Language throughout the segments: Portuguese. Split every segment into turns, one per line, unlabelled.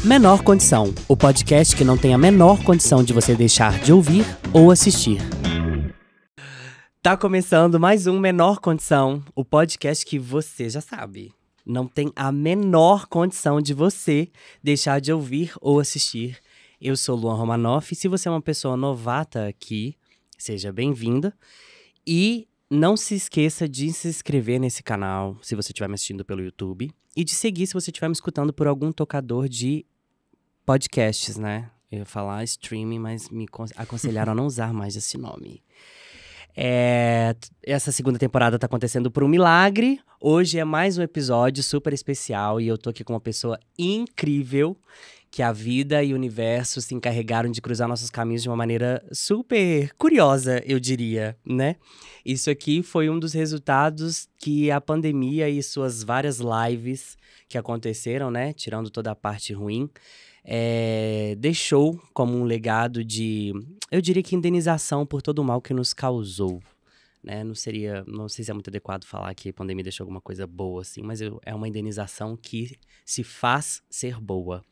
Menor Condição, o podcast que não tem a menor condição de você deixar de ouvir ou assistir. Tá começando mais um Menor Condição, o podcast que você já sabe. Não tem a menor condição de você deixar de ouvir ou assistir. Eu sou Luan Romanoff e se você é uma pessoa novata aqui, seja bem-vinda. E não se esqueça de se inscrever nesse canal, se você estiver me assistindo pelo YouTube. E de seguir se você estiver me escutando por algum tocador de podcasts, né? Eu ia falar streaming, mas me aconselharam a não usar mais esse nome. Essa segunda temporada tá acontecendo por um milagre. Hoje é mais um episódio super especial e eu tô aqui com uma pessoa incrível que a vida e o universo se encarregaram de cruzar nossos caminhos de uma maneira super curiosa, eu diria, né? Isso aqui foi um dos resultados que a pandemia e suas várias lives que aconteceram, né? Tirando toda a parte ruim, deixou como um legado de, eu diria que indenização por todo o mal que nos causou, né? Não sei se é muito adequado falar que a pandemia deixou alguma coisa boa assim, mas é uma indenização que se faz ser boa.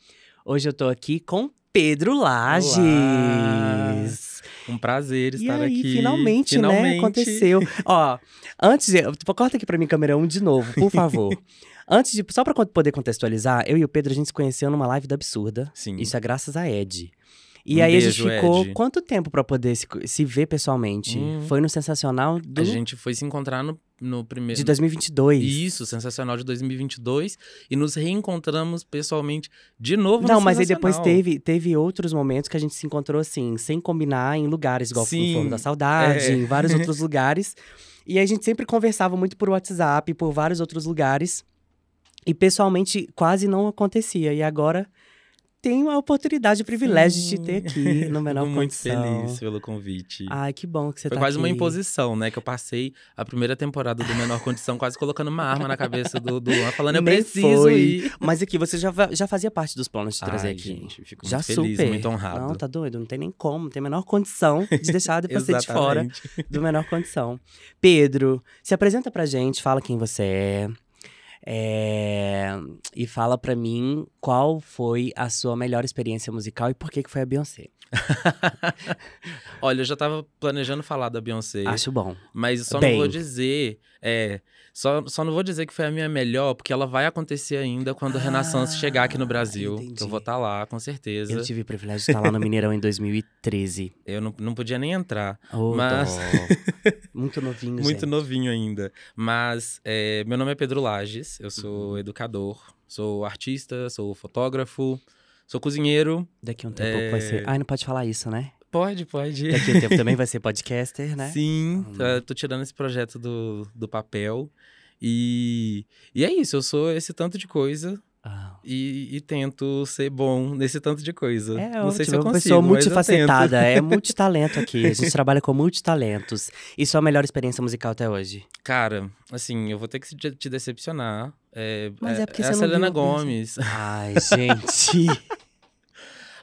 Hoje eu tô aqui com Pedro Lages.
Olá. Um prazer estar aqui.
Finalmente, né? Aconteceu. Ó, corta aqui pra mim, câmera 1, de novo, por favor. Só pra poder contextualizar, eu e o Pedro, a gente se conheceu numa live da Absurda.
Sim.
Isso é graças a Ed. E
Um
aí
beijo,
a gente ficou
Ed.
quanto tempo pra poder se ver pessoalmente? Foi no Sensacional
A gente foi se encontrar no primeiro...
de 2022.
Isso, Sensacional de 2022. E nos reencontramos pessoalmente de novo
Não,
no
mas aí
Sensacional.
depois teve outros momentos que a gente se encontrou assim, sem combinar, em lugares, igual
Sim,
no Fogo da Saudade, em vários outros lugares. E a gente sempre conversava muito por WhatsApp, por vários outros lugares. E pessoalmente quase não acontecia. E agora tenho a oportunidade, o privilégio de te ter aqui no Menor
Fico muito
Condição.
feliz pelo convite.
Ai, que bom que você
Foi
tá
quase
aqui.
uma imposição, né? Que eu passei a primeira temporada do Menor Condição quase colocando uma arma na cabeça do Luan, falando, eu
Nem
preciso
foi.
ir.
Mas aqui, você já fazia parte dos planos de trazer
Ai,
aqui.
gente, fico
Já
muito feliz,
super.
muito honrado.
Não, tá doido? Não tem nem como, não tem a menor condição de deixar você de fora
Exatamente.
do Menor Condição. Pedro, se apresenta pra gente, fala quem você é. E fala pra mim qual foi a sua melhor experiência musical e por que foi a Beyoncé.
Olha, eu já tava planejando falar da Beyoncé.
Acho bom.
Mas só
Bem.
não vou dizer. Só não vou dizer que foi a minha melhor, porque ela vai acontecer ainda quando a Renaissance chegar aqui no Brasil.
Entendi.
Que eu vou estar lá, com certeza.
Eu tive o privilégio de estar lá no Mineirão em 2013.
Eu não podia nem entrar.
Oh,
Mas.
dó. Muito novinho,
Muito
gente.
novinho ainda. Mas meu nome é Pedro Lages, eu sou educador, sou artista, sou fotógrafo, sou cozinheiro.
Daqui a um tempo vai ser... Ai, não pode falar isso, né?
Pode.
Daqui a um tempo também vai ser podcaster, né?
Sim, tô tirando esse projeto do papel. E é isso, eu sou esse tanto de coisa e tento ser bom nesse tanto de coisa. Não sei se eu
uma
consigo,
pessoa
mas
multifacetada,
eu tento.
é multitalento aqui. A gente trabalha com multitalentos. E sua melhor experiência musical até hoje?
Cara, assim, eu vou ter que te decepcionar.
Mas é porque
a
você não
Selena
viu,
Gomez.
Ai, gente.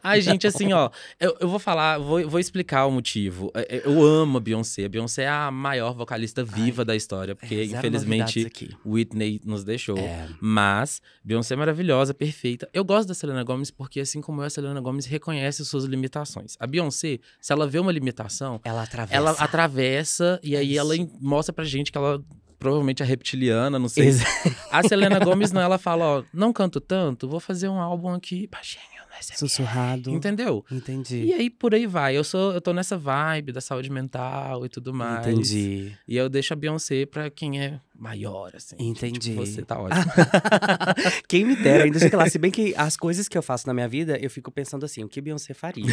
Ai, gente, assim, ó, eu vou falar, vou explicar o motivo. Eu amo a Beyoncé. A Beyoncé é a maior vocalista viva da história, porque,
zero
infelizmente,
novidades aqui.
Whitney nos deixou. Mas Beyoncé é maravilhosa, perfeita. Eu gosto da Selena Gomez porque, assim como eu, a Selena Gomez reconhece suas limitações. A Beyoncé, se ela vê uma limitação,
Ela atravessa.
ela atravessa e aí ela mostra pra gente que ela provavelmente é reptiliana, não sei. A Selena Gomez, não, ela fala, ó, não canto tanto, vou fazer um álbum aqui, baixinho.
Sussurrado.
Entendeu?
Entendi.
E aí, por aí vai. Eu tô nessa vibe da saúde mental e tudo mais.
Entendi.
E eu deixo a Beyoncé pra quem é maior, assim.
Entendi.
Tipo, você tá ótimo.
Quem me dera, ainda sei lá. Se bem que as coisas que eu faço na minha vida, eu fico pensando assim, o que Beyoncé faria?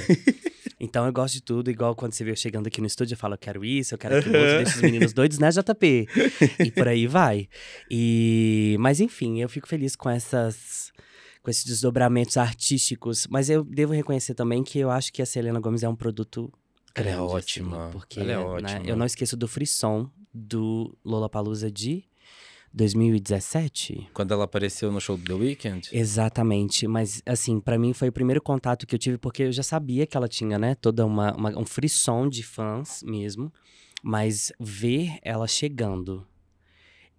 Então eu gosto de tudo, igual quando você vê eu chegando aqui no estúdio, eu falo, eu quero isso, eu quero aquilo outro, deixo os meninos doidos, né, JP? E por aí vai. Mas enfim, eu fico feliz com esses desdobramentos artísticos. Mas eu devo reconhecer também que eu acho que a Selena Gomez é um produto grande.
Ela é ótima.
Assim, porque,
ela é
né,
ótima.
eu não esqueço do frisson do Lollapalooza de 2017.
Quando ela apareceu no show do The Weeknd?
Exatamente, mas assim, pra mim foi o primeiro contato que eu tive, porque eu já sabia que ela tinha, né, toda um frisson de fãs mesmo, mas ver ela chegando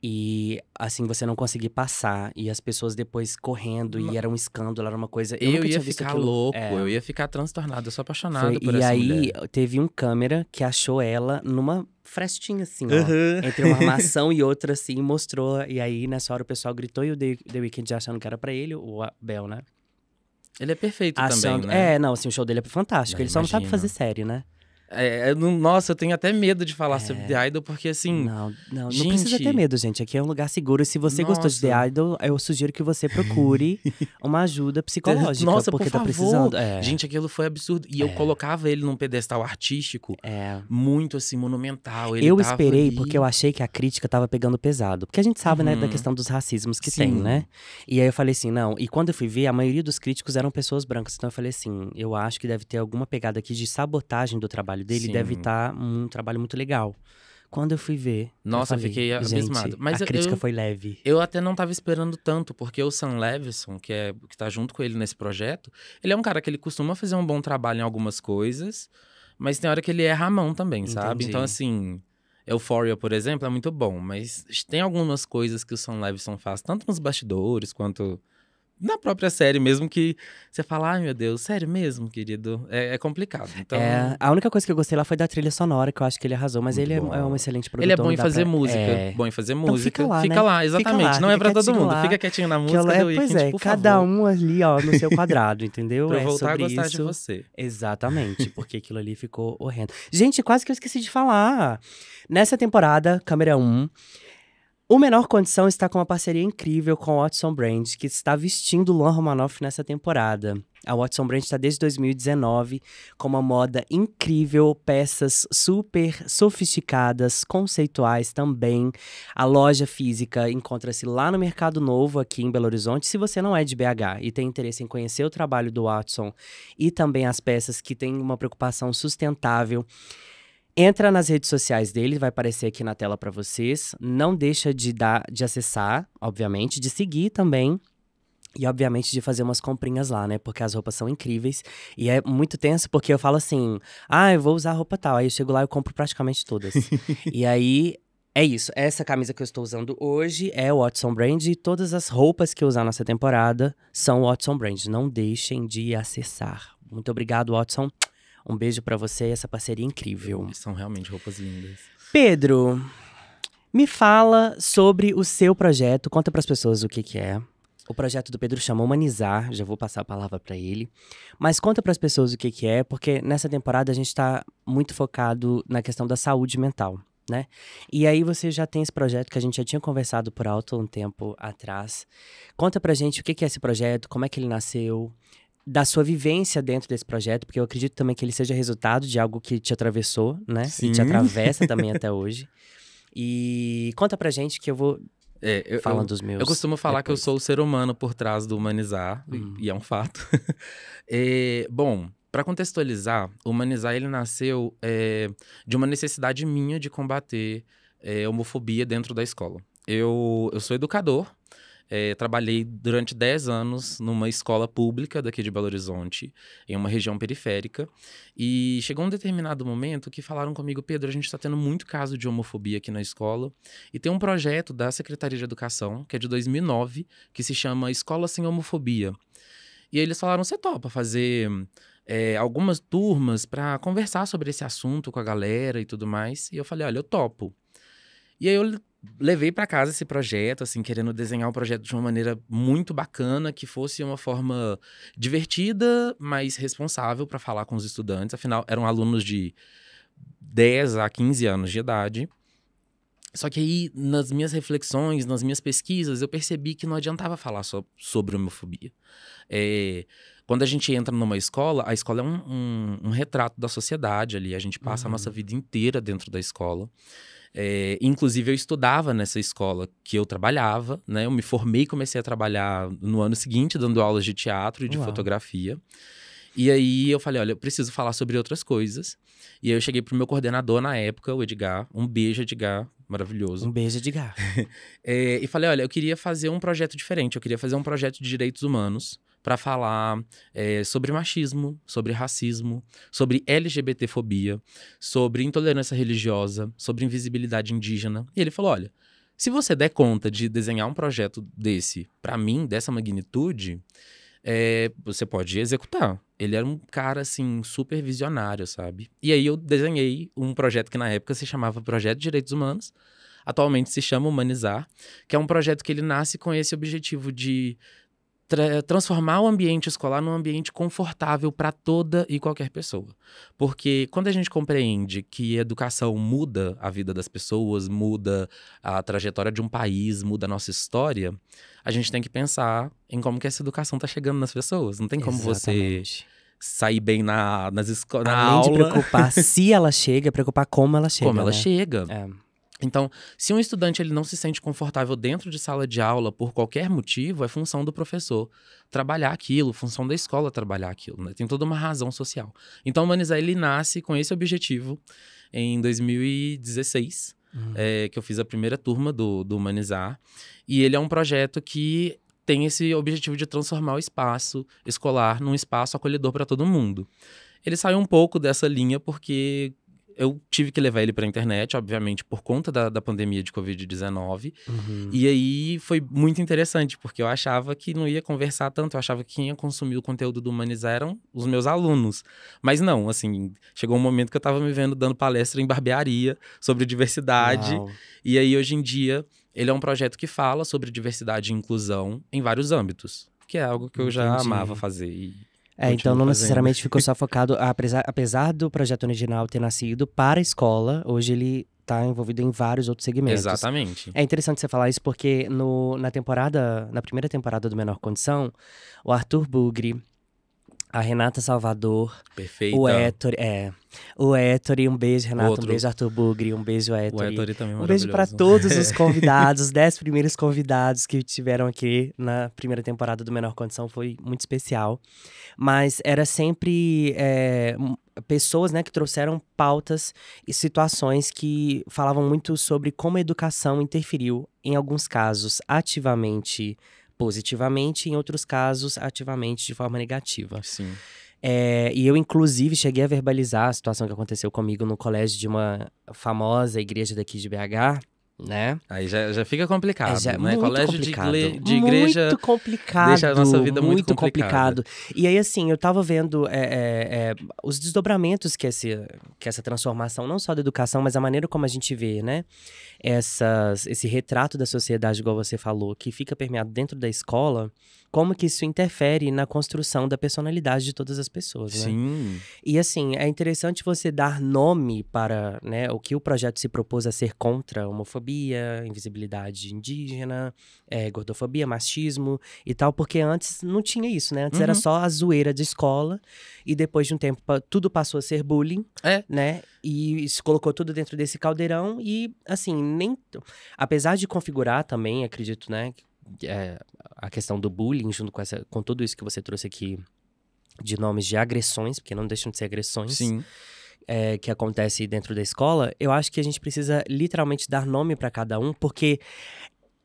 E, assim, você não conseguir passar. E as pessoas depois correndo. E era um escândalo, era uma coisa...
Eu
nunca
ia
tinha visto
ficar
aquilo.
louco, eu ia ficar transtornado. Eu sou apaixonado
Foi,
por
e
essa
aí,
mulher.
teve um câmera que achou ela numa frestinha, assim, ó.
Uhum.
Entre uma armação e outra, assim, mostrou. E aí, nessa hora, o pessoal gritou. E o The Weeknd já achando que era pra ele, o Abel, né?
Ele é perfeito também, né?
É, não, assim, o show dele é fantástico. Ele só não sabe fazer série, né?
Nossa, eu tenho até medo de falar sobre The Idol, porque assim...
Não
gente,
precisa ter medo, gente. Aqui é um lugar seguro. Se você gostou de
nossa.
The Idol, eu sugiro que você procure uma ajuda psicológica.
Nossa,
porque
por
tá
favor.
precisando.
Gente, aquilo foi absurdo. E eu colocava ele num pedestal artístico muito, assim, monumental. Ele
eu
tava
esperei
ali.
porque eu achei que a crítica tava pegando pesado. Porque a gente sabe, né, da questão dos racismos que tem, né? E aí eu falei assim, não. E quando eu fui ver, a maioria dos críticos eram pessoas brancas. Então eu falei assim, eu acho que deve ter alguma pegada aqui de sabotagem do trabalho dele.
Sim.
Deve estar um trabalho muito legal. Quando eu fui ver,
nossa,
eu falei,
fiquei abismado.
Gente,
Mas
a crítica foi leve.
Eu até não tava esperando tanto, porque o Sam Levinson, que tá junto com ele nesse projeto, ele é um cara que ele costuma fazer um bom trabalho em algumas coisas, mas tem hora que ele erra a mão também, sabe? Então, assim, Euphoria, por exemplo, é muito bom, mas tem algumas coisas que o Sam Levinson faz, tanto nos bastidores quanto na própria série mesmo, que você fala, ai meu Deus, sério mesmo, querido? É complicado. Então...
a única coisa que eu gostei lá foi da trilha sonora, que eu acho que ele arrasou. Mas
muito
ele é
bom.
um excelente produtor.
Ele é bom em fazer música. Bom em fazer música.
Fica lá,
fica
né?
lá, exatamente.
Fica lá,
não é pra todo mundo.
lá,
fica quietinho na música do Weeknd,
pois é,
por
cada
favor.
um ali, ó, no seu quadrado, entendeu?
Pra eu voltar a
sobre
gostar
isso.
de você.
Exatamente, porque aquilo ali ficou horrendo. Gente, quase que eu esqueci de falar. Nessa temporada, Câmera 1, o Menor Condição está com uma parceria incrível com a Watson Brand, que está vestindo Luan Romanoff nessa temporada. A Watson Brand está desde 2019 com uma moda incrível, peças super sofisticadas, conceituais também. A loja física encontra-se lá no Mercado Novo, aqui em Belo Horizonte. Se você não é de BH e tem interesse em conhecer o trabalho do Watson e também as peças que têm uma preocupação sustentável, entra nas redes sociais dele, vai aparecer aqui na tela para vocês. Não deixa de acessar, obviamente, de seguir também. E, obviamente, de fazer umas comprinhas lá, né? Porque as roupas são incríveis. E é muito tenso, porque eu falo assim, eu vou usar a roupa tal. Aí eu chego lá e eu compro praticamente todas. E aí, é isso. Essa camisa que eu estou usando hoje é o Watson Brand. E todas as roupas que eu usar nessa temporada são Watson Brand. Não deixem de acessar. Muito obrigado, Watson. Um beijo pra você e essa parceria incrível.
São realmente roupas lindas.
Pedro, me fala sobre o seu projeto. Conta pras pessoas o que é. O projeto do Pedro chama Humanizar. Já vou passar a palavra pra ele. Mas conta pras pessoas o que é, porque nessa temporada a gente tá muito focado na questão da saúde mental, né? E aí você já tem esse projeto que a gente já tinha conversado por alto um tempo atrás. Conta pra gente o que é esse projeto, como é que ele nasceu, da sua vivência dentro desse projeto, porque eu acredito também que ele seja resultado de algo que te atravessou, né?
Sim.
E te atravessa também até hoje. E conta pra gente que eu vou falando dos meus.
Eu costumo falar que eu sou o ser humano por trás do Humanizar, e é um fato. Bom, para contextualizar, o Humanizar ele nasceu de uma necessidade minha de combater homofobia dentro da escola. Eu sou educador. Trabalhei durante 10 anos numa escola pública daqui de Belo Horizonte, em uma região periférica. E chegou um determinado momento que falaram comigo, Pedro, a gente está tendo muito caso de homofobia aqui na escola. E tem um projeto da Secretaria de Educação, que é de 2009, que se chama Escola Sem Homofobia. E aí eles falaram, você topa fazer algumas turmas para conversar sobre esse assunto com a galera e tudo mais? E eu falei, olha, eu topo. E aí eu levei para casa esse projeto, assim, querendo desenhar o projeto de uma maneira muito bacana, que fosse uma forma divertida, mas responsável para falar com os estudantes. Afinal, eram alunos de 10 a 15 anos de idade. Só que aí, nas minhas reflexões, nas minhas pesquisas, eu percebi que não adiantava falar só sobre homofobia. Quando a gente entra numa escola, a escola é um retrato da sociedade ali. A gente passa a nossa vida inteira dentro da escola. Inclusive, eu estudava nessa escola que eu trabalhava, né? Eu me formei e comecei a trabalhar no ano seguinte, dando aulas de teatro e de fotografia. E aí, eu falei, olha, eu preciso falar sobre outras coisas. E aí, eu cheguei pro meu coordenador na época, o Edgar. Um beijo, Edgar. Maravilhoso.
Um beijo, Edgar.
E falei, olha, eu queria fazer um projeto diferente. Eu queria fazer um projeto de direitos humanos para falar sobre machismo, sobre racismo, sobre LGBTfobia, sobre intolerância religiosa, sobre invisibilidade indígena. E ele falou, olha, Se você der conta de desenhar um projeto desse, pra mim, dessa magnitude, você pode executar. Ele era um cara, assim, super visionário, sabe? E aí eu desenhei um projeto que na época se chamava Projeto de Direitos Humanos, atualmente se chama Humanizar, que é um projeto que ele nasce com esse objetivo de transformar o ambiente escolar num ambiente confortável para toda e qualquer pessoa. Porque quando a gente compreende que educação muda a vida das pessoas, muda a trajetória de um país, muda a nossa história, a gente tem que pensar em como que essa educação está chegando nas pessoas. Não tem como você sair bem nas escolas, na aula.
Além de preocupar se ela chega, preocupar como ela chega.
Como ela
né?
chega.
É.
Então, se um estudante ele não se sente confortável dentro de sala de aula por qualquer motivo, é função do professor trabalhar aquilo, função da escola trabalhar aquilo, né? Tem toda uma razão social. Então, o Humanizar, ele nasce com esse objetivo em 2016, que eu fiz a primeira turma do Humanizar. E ele é um projeto que tem esse objetivo de transformar o espaço escolar num espaço acolhedor para todo mundo. Ele saiu um pouco dessa linha porque eu tive que levar ele para a internet, obviamente, por conta da pandemia de Covid-19. E aí foi muito interessante, porque eu achava que não ia conversar tanto. Eu achava que quem ia consumir o conteúdo do Humanizar eram os meus alunos. Mas não, assim, chegou um momento que eu estava me vendo dando palestra em barbearia sobre diversidade.
Uau.
E aí, hoje em dia, ele é um projeto que fala sobre diversidade e inclusão em vários âmbitos. Que é algo que eu já amava fazer
Então não necessariamente ficou só focado, apesar do projeto original ter nascido para a escola, hoje ele está envolvido em vários outros segmentos.
Exatamente.
É interessante você falar isso porque na primeira temporada do Menor Condição, o Arthur Bugri, a Renata Salvador,
Perfeita.
o Ettore, um beijo, Renata, um beijo, Arthur Bugri, um beijo, Ettore.
O Ettore também é
um beijo para todos os convidados, os 10 primeiros convidados que tiveram aqui na primeira temporada do Menor Condição, foi muito especial. Mas era sempre pessoas, né, que trouxeram pautas e situações que falavam muito sobre como a educação interferiu, em alguns casos, ativamente, positivamente, em outros casos, ativamente, de forma negativa.
Sim.
E eu, inclusive, cheguei a verbalizar a situação que aconteceu comigo no colégio de uma famosa igreja daqui de BH, né?
Aí já fica complicado, né?
Muito
Colégio
complicado.
de igreja
muito complicado,
deixa a nossa vida muito complicado.
E aí, assim, eu tava vendo os desdobramentos que essa transformação, não só da educação, mas a maneira como a gente vê, né? Esse retrato da sociedade, igual você falou, que fica permeado dentro da escola, como que isso interfere na construção da personalidade de todas as pessoas, né?
Sim.
E assim, é interessante você dar nome para, né, o que o projeto se propôs a ser contra a homofobia, invisibilidade indígena, gordofobia, machismo e tal, porque antes não tinha isso, né? Antes era só a zoeira de escola e depois de um tempo tudo passou a ser bullying, né? E se colocou tudo dentro desse caldeirão e, assim, apesar de configurar também, acredito, né, a questão do bullying junto com tudo isso que você trouxe aqui de nomes de agressões, porque não deixam de ser agressões.
Sim.
Que acontece dentro da escola, eu acho que a gente precisa literalmente dar nome para cada um, porque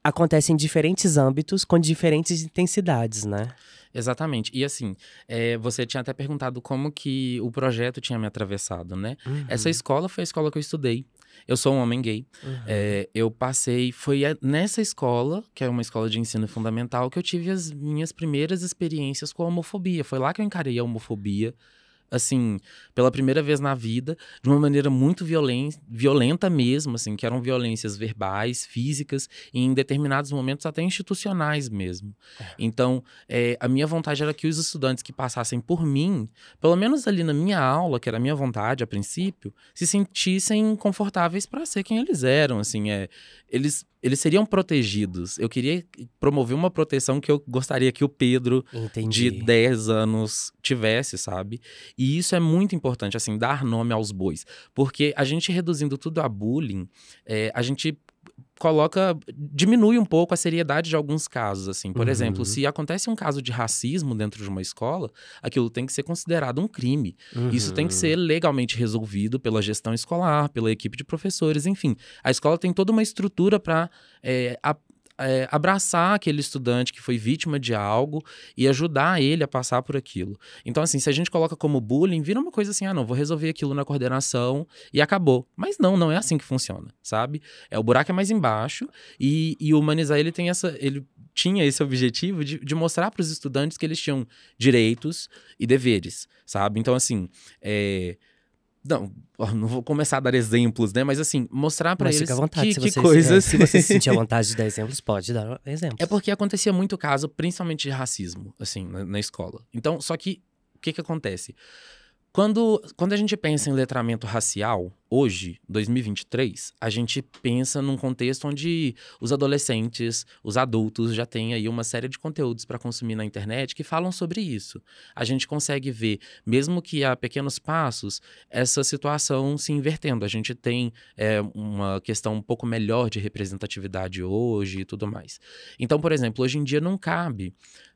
acontece em diferentes âmbitos, com diferentes intensidades, né?
Exatamente. E assim, você tinha até perguntado como que o projeto tinha me atravessado, né? Essa escola foi a escola que eu estudei. Eu sou um homem gay. Eu passei... Foi nessa escola, que é uma escola de ensino fundamental, que eu tive as minhas primeiras experiências com a homofobia. Foi lá que eu encarei a homofobia, assim, pela primeira vez na vida, de uma maneira muito violenta mesmo, assim, que eram violências verbais, físicas, e em determinados momentos até institucionais mesmo. Então, a minha vontade era que os estudantes que passassem por mim, pelo menos ali na minha aula, que era a minha vontade a princípio, se sentissem confortáveis para ser quem eles eram, assim, eles seriam protegidos. Eu queria promover uma proteção que eu gostaria que o Pedro, de 10 anos, tivesse, sabe? E isso é muito importante, assim, dar nome aos bois. Porque a gente reduzindo tudo a bullying, a gente diminui um pouco a seriedade de alguns casos, assim. Por exemplo, se acontece um caso de racismo dentro de uma escola, aquilo tem que ser considerado um crime. Isso tem que ser legalmente resolvido pela gestão escolar, pela equipe de professores, enfim. A escola tem toda uma estrutura para abraçar aquele estudante que foi vítima de algo e ajudar ele a passar por aquilo. Então, assim, se a gente coloca como bullying, vira uma coisa assim, não, vou resolver aquilo na coordenação e acabou. Mas não é assim que funciona, sabe? O buraco é mais embaixo e o Humanizar, ele tinha esse objetivo de mostrar para os estudantes que eles tinham direitos e deveres, sabe? Então, assim, não vou começar a dar exemplos, né? Mas assim, mostrar pra eles
fica à vontade,
que coisas...
se você se sentir à vontade de dar exemplos, pode dar exemplos.
É porque acontecia muito caso, principalmente de racismo, assim, na escola. Então, só que, o que acontece? Quando a gente pensa em letramento racial, hoje, 2023, a gente pensa num contexto onde os adolescentes, os adultos já têm aí uma série de conteúdos para consumir na internet que falam sobre isso. A gente consegue ver, mesmo que a pequenos passos, essa situação se invertendo. A gente tem uma questão um pouco melhor de representatividade hoje e tudo mais. Então, por exemplo, hoje em dia não cabe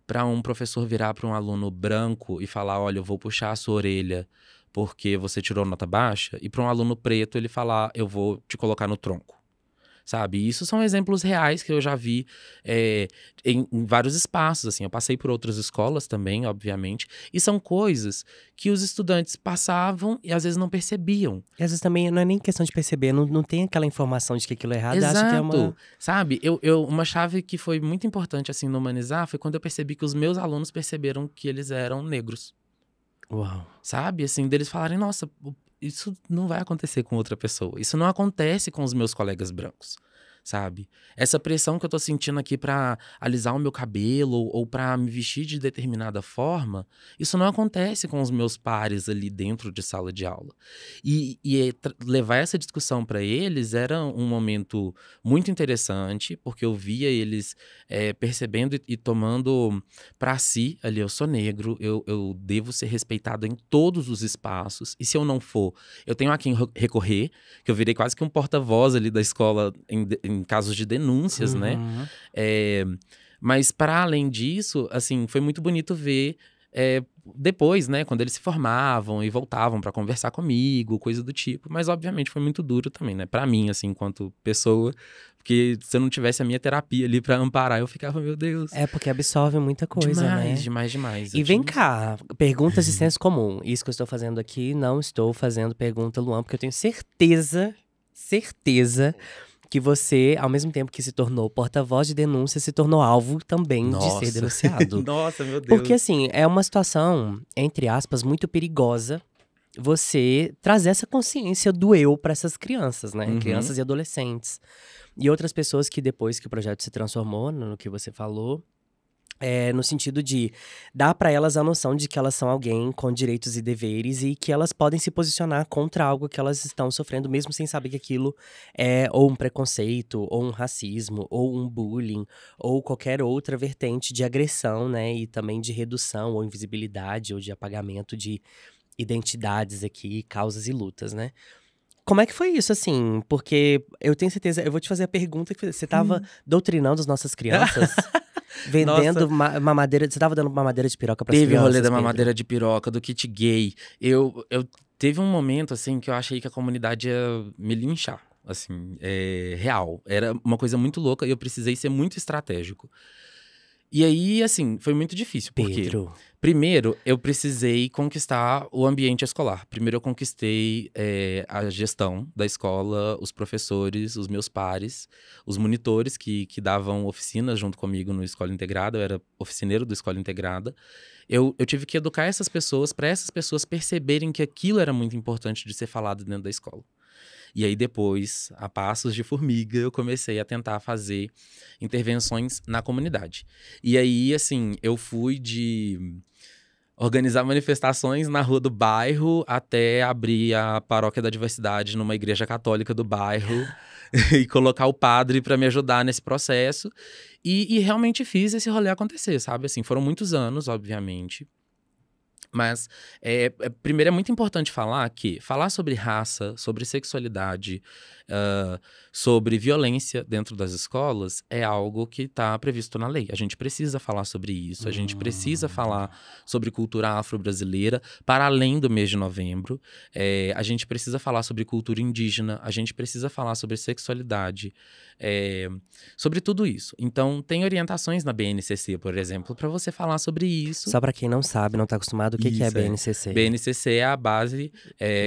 para um professor virar para um aluno branco e falar, olha, eu vou puxar a sua orelha porque você tirou nota baixa, e para um aluno preto ele falar, eu vou te colocar no tronco, sabe? Isso são exemplos reais que eu já vi em vários espaços, assim. Eu passei por outras escolas também, obviamente, e são coisas que os estudantes passavam e às vezes não percebiam.
E às vezes também não é nem questão de perceber, não tem aquela informação de que aquilo é errado,
Exato.
acha que é uma...
Sabe, uma chave que foi muito importante, assim, no Humanizar, foi quando eu percebi que os meus alunos perceberam que eles eram negros.
Uau.
Sabe, assim, deles falarem, nossa, isso não vai acontecer com outra pessoa. Isso não acontece com os meus colegas brancos, sabe? Essa pressão que eu tô sentindo aqui pra alisar o meu cabelo ou pra me vestir de determinada forma, isso não acontece com os meus pares ali dentro de sala de aula. E levar essa discussão pra eles era um momento muito interessante, porque eu via eles percebendo e tomando pra si, ali, eu sou negro, eu devo ser respeitado em todos os espaços, e se eu não for, eu tenho a quem recorrer, que eu virei quase que um porta-voz ali da escola em casos de denúncias, né? Mas, para além disso, assim, foi muito bonito ver depois, né? Quando eles se formavam e voltavam para conversar comigo, coisa do tipo. Mas, obviamente, foi muito duro também, né? Para mim, assim, enquanto pessoa. Porque se eu não tivesse a minha terapia ali para amparar, eu ficava, meu Deus.
Porque absorve muita coisa, né?
Demais.
E vem cá, perguntas de senso comum. Isso que eu estou fazendo aqui, não estou fazendo pergunta, Luan, porque eu tenho certeza que você, ao mesmo tempo que se tornou porta-voz de denúncia, se tornou alvo também de ser denunciado.
Nossa, meu Deus.
Porque, assim, é uma situação, entre aspas, muito perigosa você trazer essa consciência do eu para essas crianças, né? Crianças e adolescentes. E outras pessoas que depois que o projeto se transformou, no que você falou, no sentido de dar para elas a noção de que elas são alguém com direitos e deveres e que elas podem se posicionar contra algo que elas estão sofrendo, mesmo sem saber que aquilo é ou um preconceito, ou um racismo, ou um bullying, ou qualquer outra vertente de agressão, né? E também de redução ou invisibilidade ou de apagamento de identidades aqui, causas e lutas, né? Como é que foi isso, assim? Porque eu tenho certeza, eu vou te fazer a pergunta que você estava doutrinando as nossas crianças? Vendendo mamadeira, você tava dando mamadeira de piroca pras crianças?
Teve o rolê da mamadeira de piroca, do kit gay. Eu teve um momento, assim, que eu achei que a comunidade ia me linchar, assim, real. Era uma coisa muito louca e eu precisei ser muito estratégico. E aí, assim, foi muito difícil, porque primeiro, eu precisei conquistar o ambiente escolar. Primeiro eu conquistei a gestão da escola, os professores, os meus pares, os monitores que davam oficinas junto comigo no Escola Integrada. Eu era oficineiro do Escola Integrada. Eu tive que educar essas pessoas para essas pessoas perceberem que aquilo era muito importante de ser falado dentro da escola. E aí depois, a passos de formiga, eu comecei a tentar fazer intervenções na comunidade. E aí, assim, eu fui de organizar manifestações na rua do bairro até abrir a paróquia da diversidade numa igreja católica do bairro e colocar o padre para me ajudar nesse processo. E realmente fiz esse rolê acontecer, sabe? Assim, foram muitos anos, obviamente. Mas, primeiro, é muito importante falar sobre raça, sobre sexualidade, sobre violência dentro das escolas é algo que está previsto na lei. A gente precisa falar sobre isso, a gente precisa falar sobre cultura afro-brasileira para além do mês de novembro. A gente precisa falar sobre cultura indígena, a gente precisa falar sobre sexualidade, sobre tudo isso. Então, tem orientações na BNCC, por exemplo, para você falar sobre isso.
Só para quem não sabe, não está acostumado, o que é BNCC?
BNCC é a base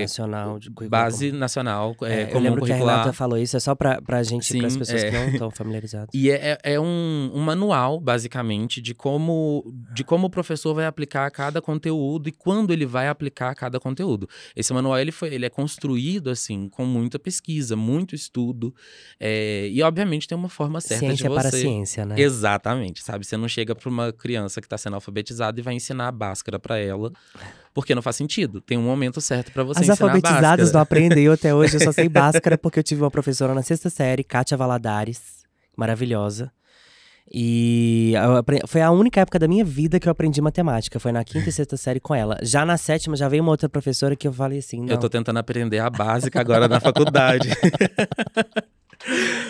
nacional de currículo.
Base nacional
eu lembro que a Renata falou isso, é só pra gente, para as pessoas que não estão familiarizadas.
E é um manual, basicamente, de como o professor vai aplicar cada conteúdo e quando ele vai aplicar cada conteúdo. Esse manual ele é construído assim com muita pesquisa, muito estudo, e obviamente tem uma forma certa
ciência
de você...
para a ciência, né?
Exatamente, sabe? Você não chega para uma criança que está sendo alfabetizada e vai ensinar a Bhaskara para ela, porque não faz sentido. Tem um momento certo para você ensinar a Bhaskara. As
alfabetizadas não aprendem, eu até hoje eu só sei Bhaskara porque eu tive uma professora na 6ª série, Kátia Valadares, maravilhosa. E foi a única época da minha vida que eu aprendi matemática. Foi na 5ª e 6ª série com ela. Já na 7ª, já veio uma outra professora que eu falei assim, não.
Eu tô tentando aprender a básica agora na faculdade.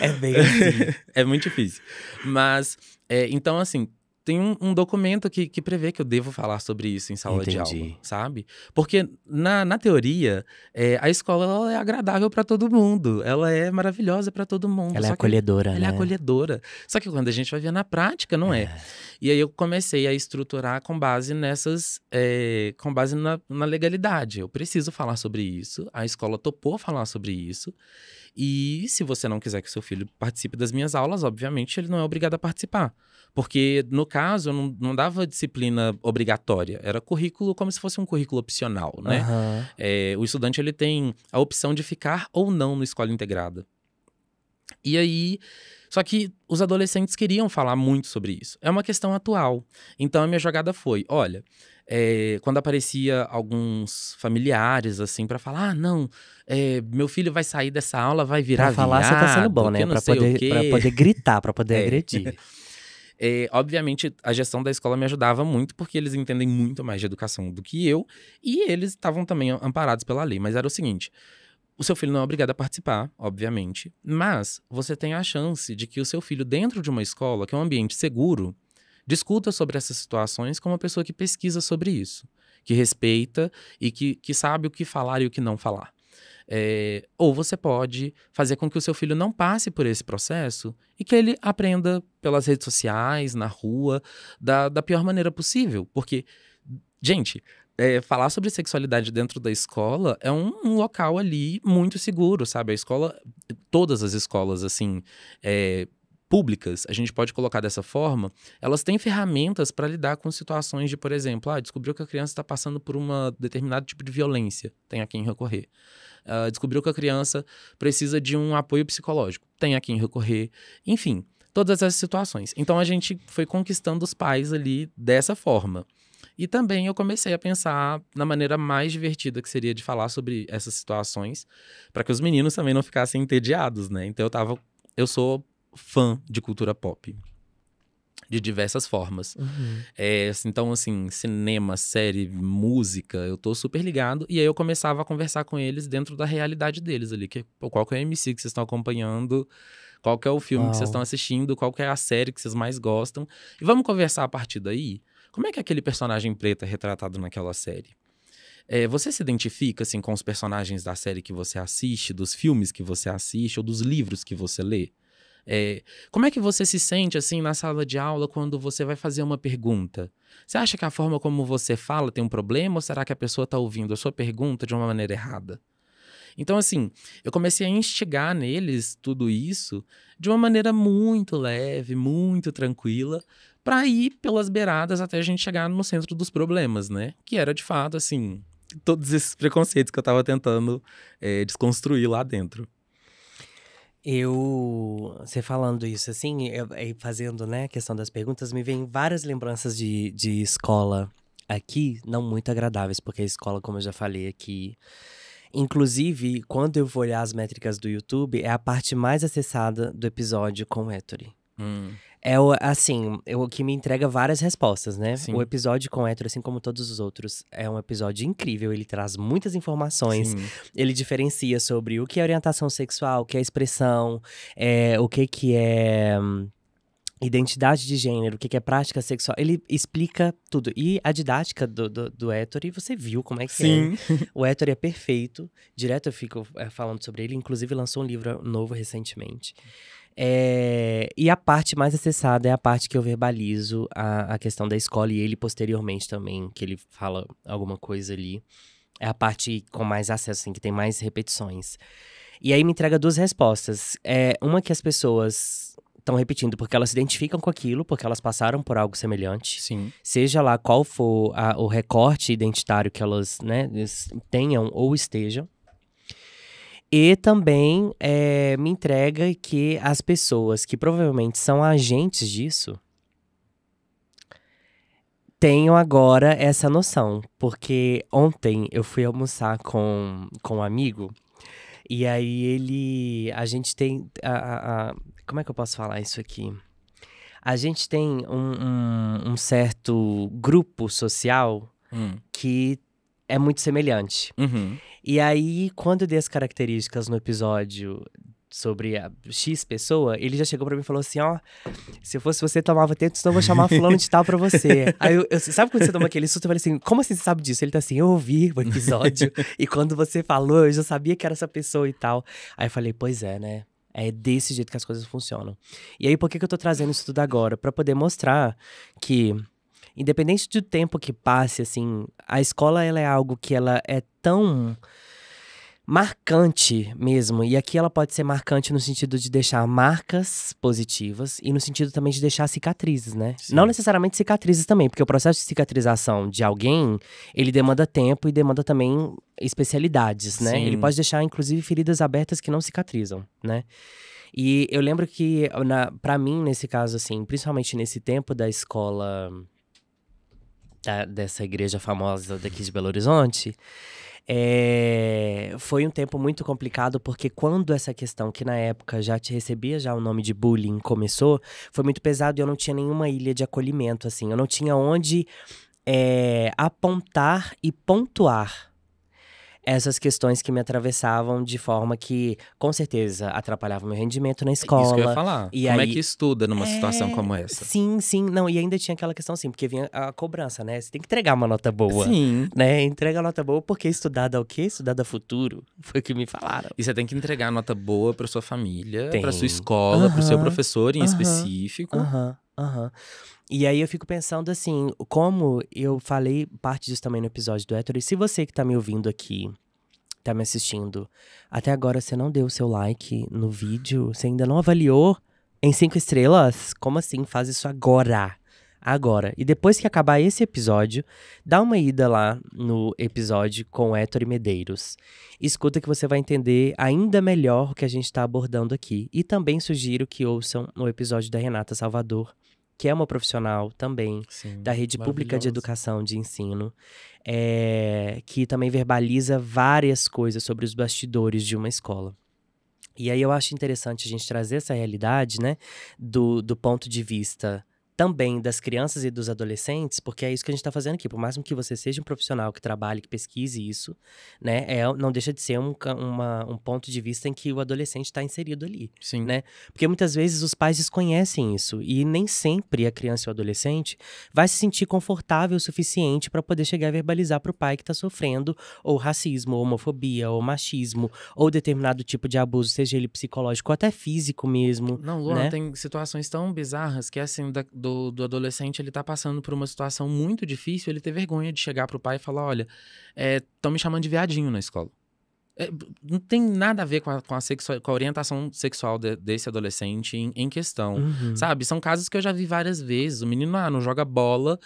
É bem assim.
É muito difícil. Mas, então assim, tem um documento que prevê que eu devo falar sobre isso em sala de aula, sabe? Porque, na teoria, a escola ela é agradável para todo mundo. Ela é maravilhosa para todo mundo.
Ela é acolhedora, né?
Ela é acolhedora. Só que quando a gente vai ver na prática, não é. E aí eu comecei a estruturar com base nessas... com base na legalidade. Eu preciso falar sobre isso. A escola topou falar sobre isso. E se você não quiser que seu filho participe das minhas aulas, obviamente ele não é obrigado a participar. Porque, no caso, eu não dava disciplina obrigatória. Era currículo como se fosse um currículo opcional, né? O estudante ele tem a opção de ficar ou não no escola integrada. E aí... Só que os adolescentes queriam falar muito sobre isso. É uma questão atual. Então, a minha jogada foi, olha... quando aparecia alguns familiares, assim, pra falar, meu filho vai sair dessa aula, vai virar
pra falar,
viado,
você tá sendo bom, né? Pra poder gritar, pra poder agredir.
Obviamente, a gestão da escola me ajudava muito, porque eles entendem muito mais de educação do que eu, e eles estavam também amparados pela lei. Mas era o seguinte, o seu filho não é obrigado a participar, obviamente, mas você tem a chance de que o seu filho, dentro de uma escola, que é um ambiente seguro, discuta sobre essas situações com uma pessoa que pesquisa sobre isso, que respeita e que sabe o que falar e o que não falar. Ou você pode fazer com que o seu filho não passe por esse processo e que ele aprenda pelas redes sociais, na rua, da pior maneira possível. Porque, gente, falar sobre sexualidade dentro da escola é um local ali muito seguro, sabe? A escola, todas as escolas, assim... públicas, a gente pode colocar dessa forma, elas têm ferramentas para lidar com situações de, por exemplo, descobriu que a criança está passando por um determinado tipo de violência, tem a quem recorrer. Descobriu que a criança precisa de um apoio psicológico, tem a quem recorrer. Enfim, todas essas situações. Então, a gente foi conquistando os pais ali dessa forma. E também eu comecei a pensar na maneira mais divertida que seria de falar sobre essas situações, para que os meninos também não ficassem entediados, né? Então, eu sou fã de cultura pop, de diversas formas. Então, assim, cinema, série, música, eu tô super ligado. E aí eu começava a conversar com eles dentro da realidade deles ali. Qual que é o MC que vocês estão acompanhando, qual que é o filme que vocês estão assistindo, qual que é a série que vocês mais gostam. E vamos conversar a partir daí. Como é que aquele personagem preto é retratado naquela série? Você se identifica, assim, com os personagens da série que você assiste, dos filmes que você assiste ou dos livros que você lê? Como é que você se sente, assim, na sala de aula quando você vai fazer uma pergunta? Você acha que a forma como você fala tem um problema ou será que a pessoa está ouvindo a sua pergunta de uma maneira errada? Então, assim, eu comecei a instigar neles tudo isso de uma maneira muito leve, muito tranquila, para ir pelas beiradas até a gente chegar no centro dos problemas, né? Que era, de fato, assim, todos esses preconceitos que eu estava tentando desconstruir lá dentro.
Você falando isso, assim, fazendo, né, a questão das perguntas, me vem várias lembranças de escola aqui, não muito agradáveis, porque a escola, como eu já falei aqui, inclusive, quando eu vou olhar as métricas do YouTube, é a parte mais acessada do episódio com o Ettore. O que me entrega várias respostas, né?
Sim.
O episódio com o hétero, assim como todos os outros, é um episódio incrível. Ele traz muitas informações.
Sim.
Ele diferencia sobre o que é orientação sexual, o que é expressão, o que é identidade de gênero, o que é prática sexual. Ele explica tudo. E a didática do Ettore, você viu como é que
Sim.
é. O Ettore é perfeito. Direto eu fico falando sobre ele. Inclusive, lançou um livro novo recentemente. E a parte mais acessada é a parte que eu verbalizo a questão da escola. E ele, posteriormente, também, que ele fala alguma coisa ali. É a parte com mais acesso, assim, que tem mais repetições. E aí me entrega duas respostas. Uma que as pessoas estão repetindo porque elas se identificam com aquilo, porque elas passaram por algo semelhante.
Sim.
Seja lá qual for o recorte identitário que elas, né, tenham ou estejam. E também me entrega que as pessoas que provavelmente são agentes disso tenham agora essa noção. Porque ontem eu fui almoçar com um amigo. E aí a gente tem, como é que eu posso falar isso aqui? A gente tem um certo grupo social que é muito semelhante.
Uhum.
E aí, quando eu dei as características no episódio sobre a X pessoa, ele já chegou pra mim e falou assim, se eu fosse você, tomava tempo, senão eu vou chamar fulano de tal pra você. Aí, sabe quando você toma aquele susto? Eu falei assim, como assim você sabe disso? Ele tá assim, eu ouvi o episódio, e quando você falou, eu já sabia que era essa pessoa e tal. Aí eu falei, pois é, né? É desse jeito que as coisas funcionam. E aí, por que eu tô trazendo isso tudo agora? Pra poder mostrar que, independente do tempo que passe, assim, a escola, ela é algo que ela é tão marcante mesmo. E aqui ela pode ser marcante no sentido de deixar marcas positivas e no sentido também de deixar cicatrizes, né?
Sim.
Não necessariamente cicatrizes também, porque o processo de cicatrização de alguém, ele demanda tempo e demanda também especialidades, né?
Sim.
Ele pode deixar, inclusive, feridas abertas que não cicatrizam, né? E eu lembro que, pra mim, nesse caso, assim, principalmente nesse tempo da escola, dessa igreja famosa daqui de Belo Horizonte, foi um tempo muito complicado, porque quando essa questão, que na época já te recebia já o nome de bullying, começou, foi muito pesado e eu não tinha nenhuma ilha de acolhimento, assim. Eu não tinha onde apontar e pontuar essas questões que me atravessavam de forma que, com certeza, atrapalhava meu rendimento na escola.
Isso que eu ia falar.
E
como
aí,
é que estuda numa situação como essa?
Sim. Não, e ainda tinha aquela questão assim, porque vinha a cobrança, né? Você tem que entregar uma nota boa.
Sim.
Né? Entrega a nota boa, porque estudar dá o quê? Estudar dá futuro. Foi o que me falaram.
E você tem que entregar a nota boa pra sua família,
Tem.
pra sua escola, pro seu professor em específico.
E aí eu fico pensando assim, como eu falei parte disso também no episódio do Ettore, se você que tá me ouvindo aqui, tá me assistindo, até agora você não deu o seu like no vídeo, você ainda não avaliou em 5 estrelas, como assim? Faz isso agora. Agora. E depois que acabar esse episódio, dá uma ida lá no episódio com o Ettore Medeiros. Escuta que você vai entender ainda melhor o que a gente tá abordando aqui. E também sugiro que ouçam o episódio da Renata Salvador, que é uma profissional também,
Sim,
da Rede Pública de Educação de Ensino, que também verbaliza várias coisas sobre os bastidores de uma escola. E aí eu acho interessante a gente trazer essa realidade, né, do ponto de vista também das crianças e dos adolescentes, porque é isso que a gente tá fazendo aqui. Por mais que você seja um profissional que trabalhe, que pesquise isso, né, não deixa de ser um ponto de vista em que o adolescente tá inserido ali.
Sim.
Né? Porque muitas vezes os pais desconhecem isso e nem sempre a criança e o adolescente vai se sentir confortável o suficiente para poder chegar a verbalizar pro pai que tá sofrendo ou racismo, ou homofobia, ou machismo, ou determinado tipo de abuso, seja ele psicológico ou até físico mesmo.
Não, Luan,
né?
tem situações tão bizarras que, assim, do adolescente, ele tá passando por uma situação muito difícil, ele ter vergonha de chegar pro pai e falar, olha, estão me chamando de viadinho na escola. Não tem nada a ver com a orientação sexual desse adolescente em questão, sabe? São casos que eu já vi várias vezes. O menino, não joga bola,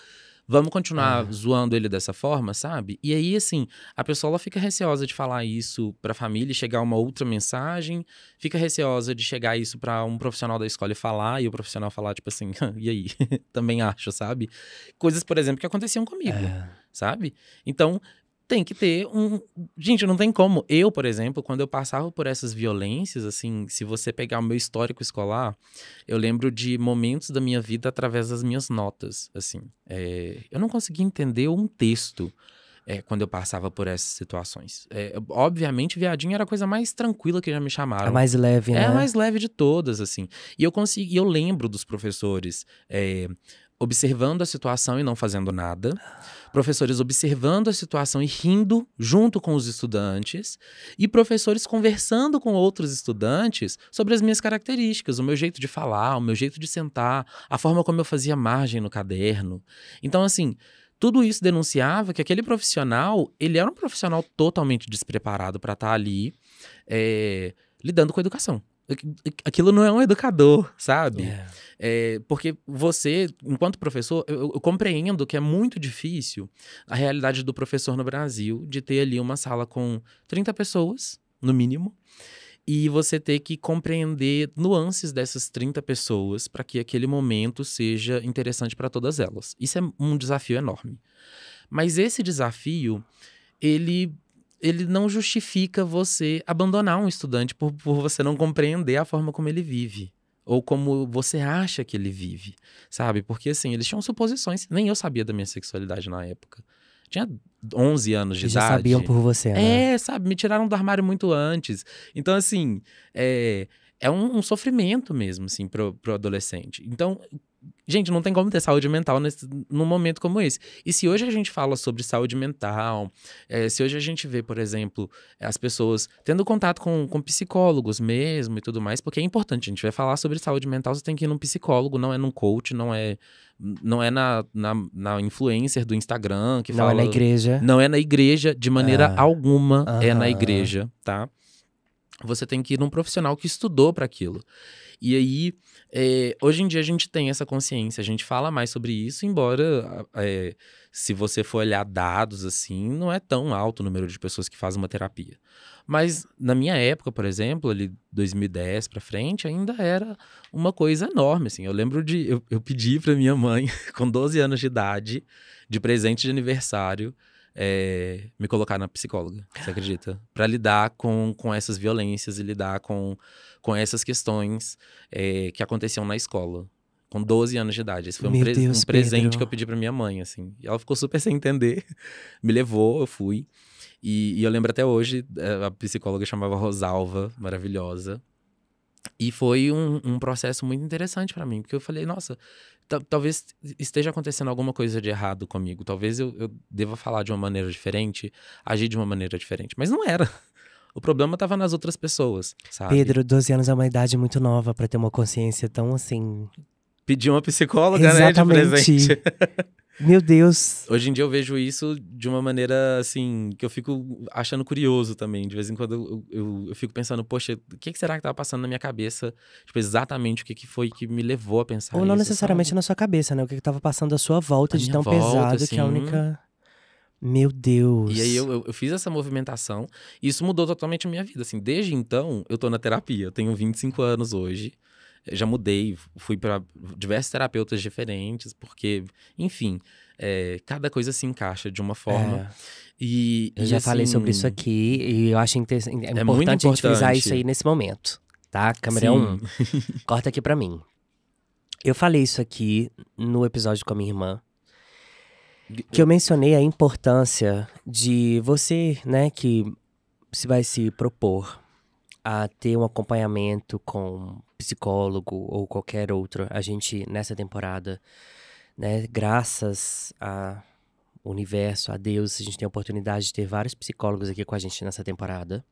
vamos continuar zoando ele dessa forma, sabe? E aí, assim, a pessoa ela fica receosa de falar isso pra família e chegar uma outra mensagem, fica receosa de chegar isso pra um profissional da escola e falar, e o profissional falar, tipo assim, e aí? Também acho, sabe? Coisas, por exemplo, que aconteciam comigo, sabe? Então, tem que ter um... Gente, não tem como. Eu, por exemplo, quando eu passava por essas violências, assim, se você pegar o meu histórico escolar, eu lembro de momentos da minha vida através das minhas notas, assim. Eu não conseguia entender um texto quando eu passava por essas situações. Obviamente, viadinho era a coisa mais tranquila que já me chamaram.
A mais leve, né?
É a mais leve de todas, assim. E eu lembro dos professores observando a situação e não fazendo nada. Professores observando a situação e rindo junto com os estudantes. E professores conversando com outros estudantes sobre as minhas características, o meu jeito de falar, o meu jeito de sentar, a forma como eu fazia margem no caderno. Então, assim, tudo isso denunciava que aquele profissional, ele era um profissional totalmente despreparado para estar ali lidando com a educação. Aquilo não é um educador, sabe? Porque você, enquanto professor, eu compreendo que é muito difícil a realidade do professor no Brasil, de ter ali uma sala com 30 pessoas, no mínimo, e você ter que compreender nuances dessas 30 pessoas para que aquele momento seja interessante para todas elas. Isso é um desafio enorme. Mas esse desafio, ele não justifica você abandonar um estudante por você não compreender a forma como ele vive. Ou como você acha que ele vive, sabe? Porque, assim, eles tinham suposições. Nem eu sabia da minha sexualidade na época. Tinha 11 anos de idade.
Já sabiam por você, né?
Sabe? Me tiraram do armário muito antes. Então, assim, é um sofrimento mesmo, assim, pro adolescente. Então, gente, não tem como ter saúde mental num momento como esse. E se hoje a gente fala sobre saúde mental, se hoje a gente vê, por exemplo, as pessoas tendo contato com psicólogos mesmo e tudo mais, porque é importante, a gente vai falar sobre saúde mental, você tem que ir num psicólogo, não é num coach, não é na influencer do Instagram que fala...
Não é na igreja.
Não é na igreja, de maneira alguma é na igreja, tá? Você tem que ir num profissional que estudou para aquilo. E aí, hoje em dia a gente tem essa consciência, a gente fala mais sobre isso, embora se você for olhar dados assim, não é tão alto o número de pessoas que fazem uma terapia. Mas na minha época, por exemplo, ali 2010 para frente, ainda era uma coisa enorme, assim. Eu lembro eu pedi para minha mãe, com 12 anos de idade, de presente de aniversário, me colocar na psicóloga, você acredita? Para lidar com essas violências e lidar com essas questões que aconteciam na escola. Com 12 anos de idade. Esse foi um presente
Pedro.
que eu pedi pra minha mãe, assim. E ela ficou super sem entender. Me levou, eu fui. E eu lembro até hoje, a psicóloga chamava Rosalva, maravilhosa. E foi um processo muito interessante pra mim, porque eu falei, nossa, talvez esteja acontecendo alguma coisa de errado comigo. Talvez eu deva falar de uma maneira diferente, agir de uma maneira diferente. Mas não era. O problema tava nas outras pessoas, sabe?
Pedro, 12 anos é uma idade muito nova pra ter uma consciência tão assim...
Pedir uma psicóloga,
Exatamente.
né, de presente.
Meu Deus.
Hoje em dia eu vejo isso de uma maneira, assim, que eu fico achando curioso também. De vez em quando eu fico pensando, poxa, o que será que tava passando na minha cabeça? Tipo, exatamente o que foi que me levou a pensar
Ou não
isso,
necessariamente
sabe?
na sua cabeça, né? O que tava passando à sua volta de tão
volta,
pesado que é a
assim.
única... Meu Deus.
E aí eu fiz essa movimentação e isso mudou totalmente a minha vida, assim. Desde então, eu tô na terapia. Eu tenho 25 anos hoje. Eu já mudei, fui para diversos terapeutas diferentes, porque, enfim, cada coisa se encaixa de uma forma.
Eu já falei sobre isso aqui e eu acho importante
muito
a gente frisar
importante.
isso aí nesse momento, tá? Câmera 1, corta aqui pra mim. Eu falei isso aqui no episódio com a minha irmã, que eu mencionei a importância de você, né, que se vai se propor a ter um acompanhamento com psicólogo ou qualquer outro. A gente, nessa temporada, né, graças ao universo, a Deus, a gente tem a oportunidade de ter vários psicólogos aqui com a gente nessa temporada.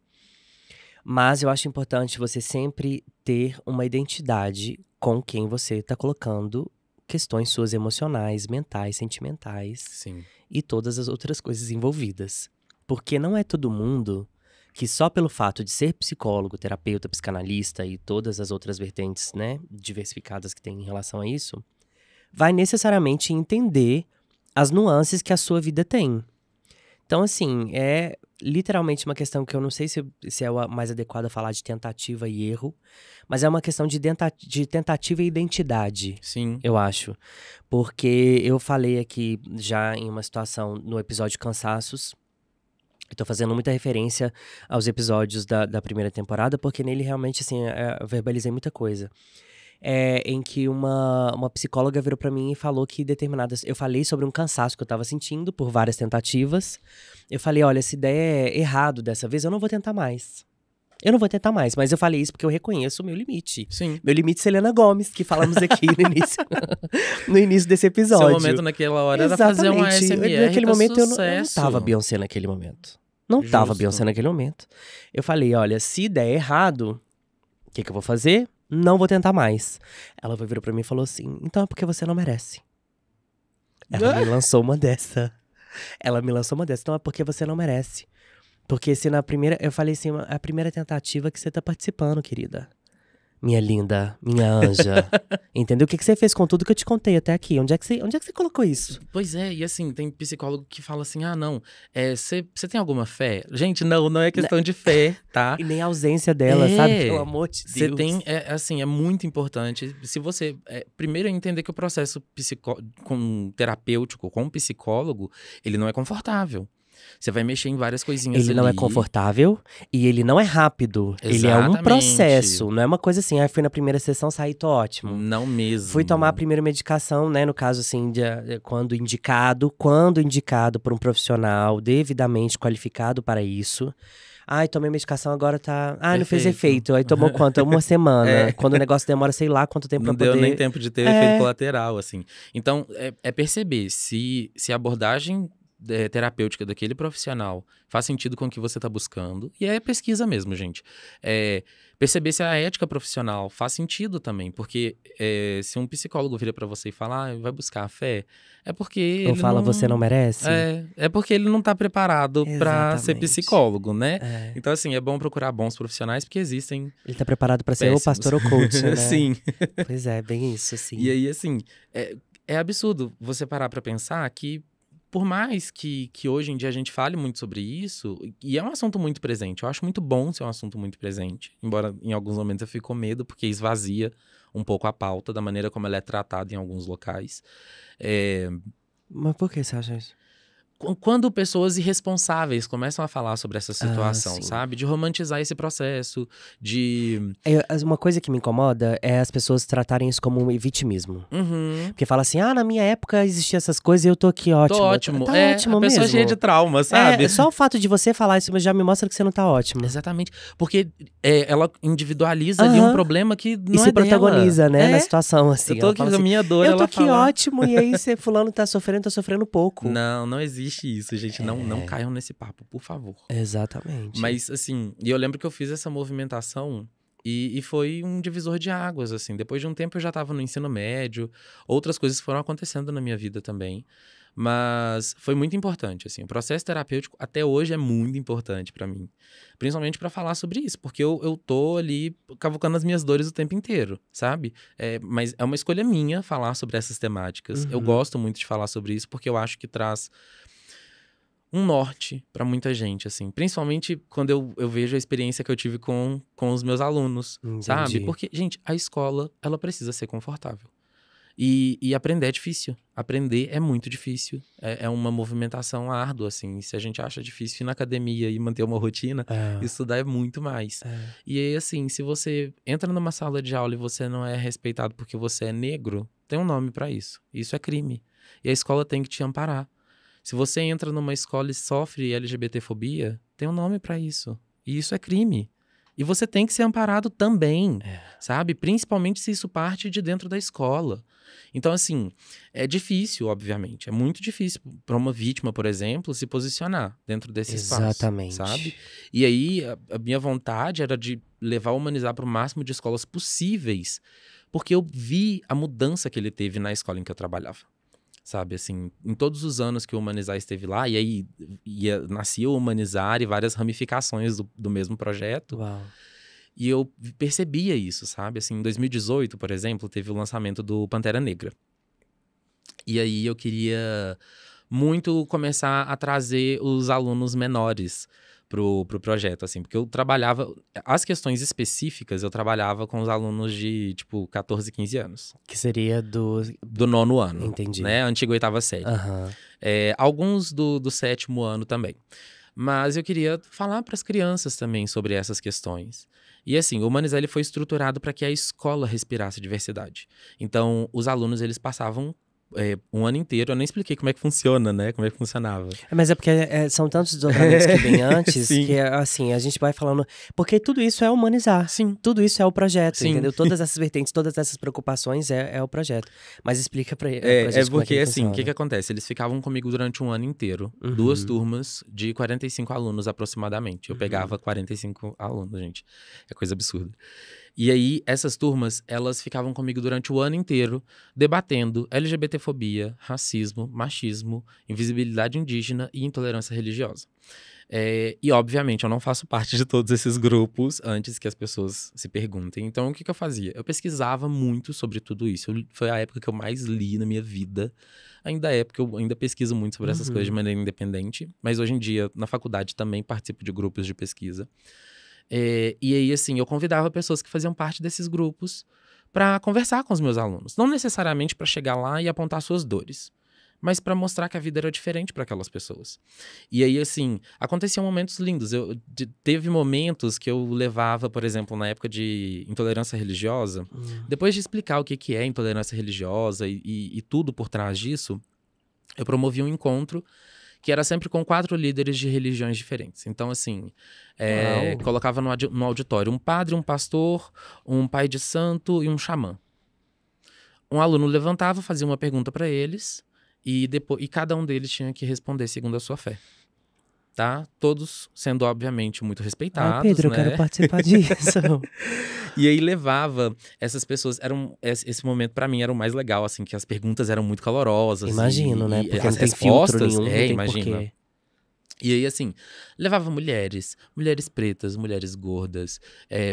Mas eu acho importante você sempre ter uma identidade com quem você está colocando questões suas emocionais, mentais, sentimentais.
Sim.
E todas as outras coisas envolvidas. Porque não é todo mundo que só pelo fato de ser psicólogo, terapeuta, psicanalista e todas as outras vertentes, né, diversificadas que tem em relação a isso, vai necessariamente entender as nuances que a sua vida tem. Então, assim, é literalmente uma questão que eu não sei se é a mais adequada falar de tentativa e erro, mas é uma questão de tentativa e identidade.
Sim.
Eu acho. Porque eu falei aqui já em uma situação no episódio Cansaços, Eu tô fazendo muita referência aos episódios da primeira temporada, porque nele realmente, assim, eu verbalizei muita coisa. Em que uma psicóloga virou pra mim e falou que determinadas... Eu falei sobre um cansaço que eu tava sentindo por várias tentativas. Eu falei, olha, se der errado dessa vez, eu não vou tentar mais. Eu não vou tentar mais, mas eu falei isso porque eu reconheço o meu limite.
Sim.
Meu limite é Selena Gomez, que falamos aqui no início, no início desse episódio.
Seu momento naquela hora era fazer um ASMR.
Naquele momento eu não
sucesso.
tava Beyoncé naquele momento. Não tava Beyoncé naquele momento. Eu falei, olha, se der errado, o que eu vou fazer? Não vou tentar mais. Ela virou pra mim e falou assim, então é porque você não merece. Ela me lançou uma dessa. Então é porque você não merece. Porque se na primeira... Eu falei assim, a primeira tentativa que você tá participando, querida. Minha linda, minha anja. Entendeu? O que você fez com tudo que eu te contei até aqui? Onde é que você colocou isso?
Pois é, e assim, tem psicólogo que fala assim, não, você tem alguma fé? Gente, não é questão de fé, tá?
E nem a ausência dela, sabe? Pelo amor de Deus.
Você tem, é muito importante. Se você, primeiro entender que o processo terapêutico com um psicólogo, ele não é confortável. Você vai mexer em várias coisinhas
Ele não é confortável e ele não é rápido.
Exatamente.
Ele é um processo. Não é uma coisa assim, fui na primeira sessão, saí, tô ótimo.
Não mesmo.
Fui tomar a primeira medicação, né? No caso, assim, quando indicado por um profissional devidamente qualificado para isso. Ai, tomei medicação, agora tá... não fez efeito. Aí tomou quanto? Uma semana. Quando o negócio demora, sei lá quanto tempo
não
pra poder...
Não deu nem tempo de ter efeito colateral, assim. Então, perceber se a abordagem terapêutica daquele profissional faz sentido com o que você está buscando. E é pesquisa mesmo, gente. Perceber se a ética profissional faz sentido também. Porque se um psicólogo vira para você e fala, vai buscar a fé, é porque
Ou fala, você não merece?
É porque ele não está preparado para ser psicólogo, né? Então, assim, é bom procurar bons profissionais, porque existem...
Ele está preparado para ser o pastor ou coach, né?
Sim.
Pois é, bem isso, assim.
E aí, assim, é absurdo você parar para pensar que por mais que hoje em dia a gente fale muito sobre isso, e é um assunto muito presente, eu acho muito bom ser um assunto muito presente, embora em alguns momentos eu fique com medo, porque esvazia um pouco a pauta da maneira como ela é tratada em alguns locais.
Mas por que você acha isso?
Quando pessoas irresponsáveis começam a falar sobre essa situação, sabe? De romantizar esse processo, de...
Uma coisa que me incomoda é as pessoas tratarem isso como um vitimismo. Porque fala assim, na minha época existiam essas coisas e eu tô aqui ótimo.
Tô ótimo.
Tá ótimo
a
mesmo.
pessoa cheia de trauma, sabe?
Só o fato de você falar isso já me mostra que você não tá ótimo.
Exatamente. Porque ela individualiza ali um problema que não
e se protagoniza,
dela.
né, na situação, assim.
Eu tô aqui com a
assim,
minha dor,
eu
ela
tô aqui
fala...
ótimo, e aí fulano tá sofrendo pouco.
Não existe isso, gente. Não caiam nesse papo, por favor.
Exatamente.
Mas, assim, e eu lembro que eu fiz essa movimentação e foi um divisor de águas, assim. Depois de um tempo eu já tava no ensino médio, outras coisas foram acontecendo na minha vida também. Mas foi muito importante, assim. O processo terapêutico até hoje é muito importante pra mim. Principalmente pra falar sobre isso, porque eu tô ali cavucando as minhas dores o tempo inteiro, sabe? Mas é uma escolha minha falar sobre essas temáticas. Eu gosto muito de falar sobre isso, porque eu acho que traz um norte pra muita gente, assim. Principalmente quando eu vejo a experiência que eu tive com os meus alunos, sabe? Porque, gente, a escola, ela precisa ser confortável. E aprender é difícil. Aprender é muito difícil. É uma movimentação árdua, assim. Se a gente acha difícil ir na academia e manter uma rotina, estudar é muito mais. E aí, assim, se você entra numa sala de aula e você não é respeitado porque você é negro, tem um nome pra isso. Isso é crime. E a escola tem que te amparar. Se você entra numa escola e sofre LGBTfobia, tem um nome pra isso. E isso é crime. E você tem que ser amparado também, sabe? Principalmente se isso parte de dentro da escola. Então, assim, é difícil, obviamente. É muito difícil para uma vítima, por exemplo, se posicionar dentro desse espaço, sabe? E aí, a minha vontade era de levar o Humanizar para o máximo de escolas possíveis, porque eu vi a mudança que ele teve na escola em que eu trabalhava. Sabe, assim, em todos os anos que o Humanizar esteve lá, e aí nascia o Humanizar e várias ramificações do mesmo projeto.
Uau.
E eu percebia isso, sabe? Assim, em 2018, por exemplo, teve o lançamento do Pantera Negra. E aí eu queria muito começar a trazer os alunos menores pro projeto, assim, porque eu trabalhava... As questões específicas, eu trabalhava com os alunos de, tipo, 14, 15 anos.
Que seria do
9º ano.
Entendi.
Né? Antiga 8ª série. Alguns do 7º ano também. Mas eu queria falar para as crianças também sobre essas questões. E assim, o Humanizar ele foi estruturado para que a escola respirasse diversidade. Então, os alunos eles passavam um ano inteiro, eu nem expliquei como é que funciona, né? Como é que funcionava.
Mas é porque são tantos desdobramentos que vêm antes,
Sim.
que assim, a gente vai falando… Porque tudo isso é humanizar.
Sim.
Tudo isso é o projeto,
Sim.
entendeu? Todas essas vertentes, todas essas preocupações é o projeto. Mas explica pra gente como
porque
que
assim, o
funciona.
que acontece? Eles ficavam comigo durante um ano inteiro. 2 turmas de 45 alunos aproximadamente. Eu pegava 45 alunos, gente. É coisa absurda. E aí, essas turmas, elas ficavam comigo durante o ano inteiro, debatendo LGBTfobia, racismo, machismo, invisibilidade indígena e intolerância religiosa. E, obviamente, eu não faço parte de todos esses grupos antes que as pessoas se perguntem. Então, o que eu fazia? Eu pesquisava muito sobre tudo isso. Foi a época que eu mais li na minha vida. Ainda é, porque eu ainda pesquiso muito sobre essas coisas de maneira independente. Mas, hoje em dia, na faculdade, também participo de grupos de pesquisa. E aí, assim, eu convidava pessoas que faziam parte desses grupos para conversar com os meus alunos. Não necessariamente para chegar lá e apontar suas dores, mas para mostrar que a vida era diferente para aquelas pessoas. E aí, assim, aconteciam momentos lindos. Teve momentos que eu levava, por exemplo, na época de intolerância religiosa, depois de explicar o que é intolerância religiosa e tudo por trás disso, eu promovia um encontro que era sempre com 4 líderes de religiões diferentes. Então, assim, colocava no auditório um padre, um pastor, um pai de santo e um xamã. Um aluno levantava, fazia uma pergunta para eles e cada um deles tinha que responder segundo a sua fé. Tá? Todos sendo, obviamente, muito respeitados,
Pedro,
né?
eu quero participar disso.
E aí levava essas pessoas, esse momento pra mim era o mais legal, assim, que as perguntas eram muito calorosas.
Imagino, né? Porque
as
não tem
respostas,
filtro nenhum, não tem
imagina.
porquê.
E aí, assim, levava mulheres pretas, mulheres gordas,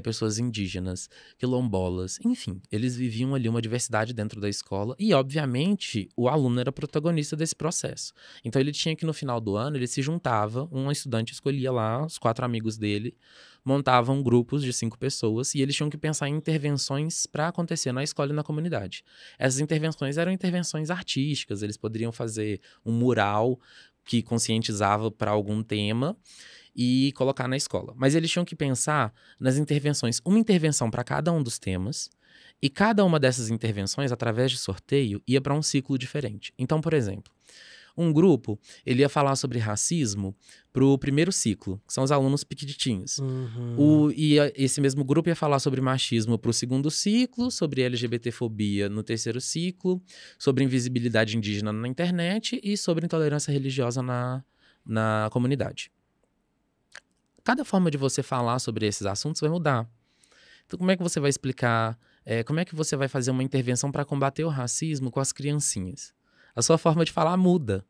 pessoas indígenas, quilombolas, enfim. Eles viviam ali uma diversidade dentro da escola e, obviamente, o aluno era protagonista desse processo. Então, ele tinha que, no final do ano, ele se juntava, um estudante escolhia lá os 4 amigos dele, montavam grupos de 5 pessoas e eles tinham que pensar em intervenções para acontecer na escola e na comunidade. Essas intervenções eram intervenções artísticas, eles poderiam fazer um mural que conscientizava para algum tema e colocar na escola. Mas eles tinham que pensar nas intervenções, uma intervenção para cada um dos temas, e cada uma dessas intervenções, através de sorteio, ia para um ciclo diferente. Então, por exemplo, um grupo, ele ia falar sobre racismo para o primeiro ciclo, que são os alunos pequititinhos. Esse mesmo grupo ia falar sobre machismo para o segundo ciclo, sobre LGBTfobia no terceiro ciclo, sobre invisibilidade indígena na internet e sobre intolerância religiosa na comunidade. Cada forma de você falar sobre esses assuntos vai mudar. Então, como é que você vai explicar, como é que você vai fazer uma intervenção para combater o racismo com as criancinhas? A sua forma de falar muda.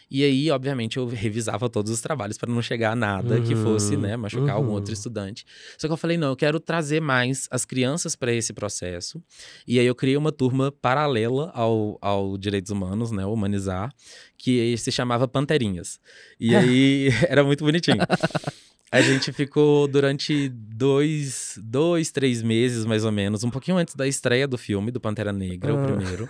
E aí, obviamente, eu revisava todos os trabalhos para não chegar a nada que fosse, né, machucar algum outro estudante. Só que eu falei, não, eu quero trazer mais as crianças para esse processo. E aí eu criei uma turma paralela ao Direitos Humanos, né, o Humanizar, que se chamava Panterinhas. E aí era muito bonitinho. A gente ficou durante 3 meses, mais ou menos, um pouquinho antes da estreia do filme, do Pantera Negra, o primeiro,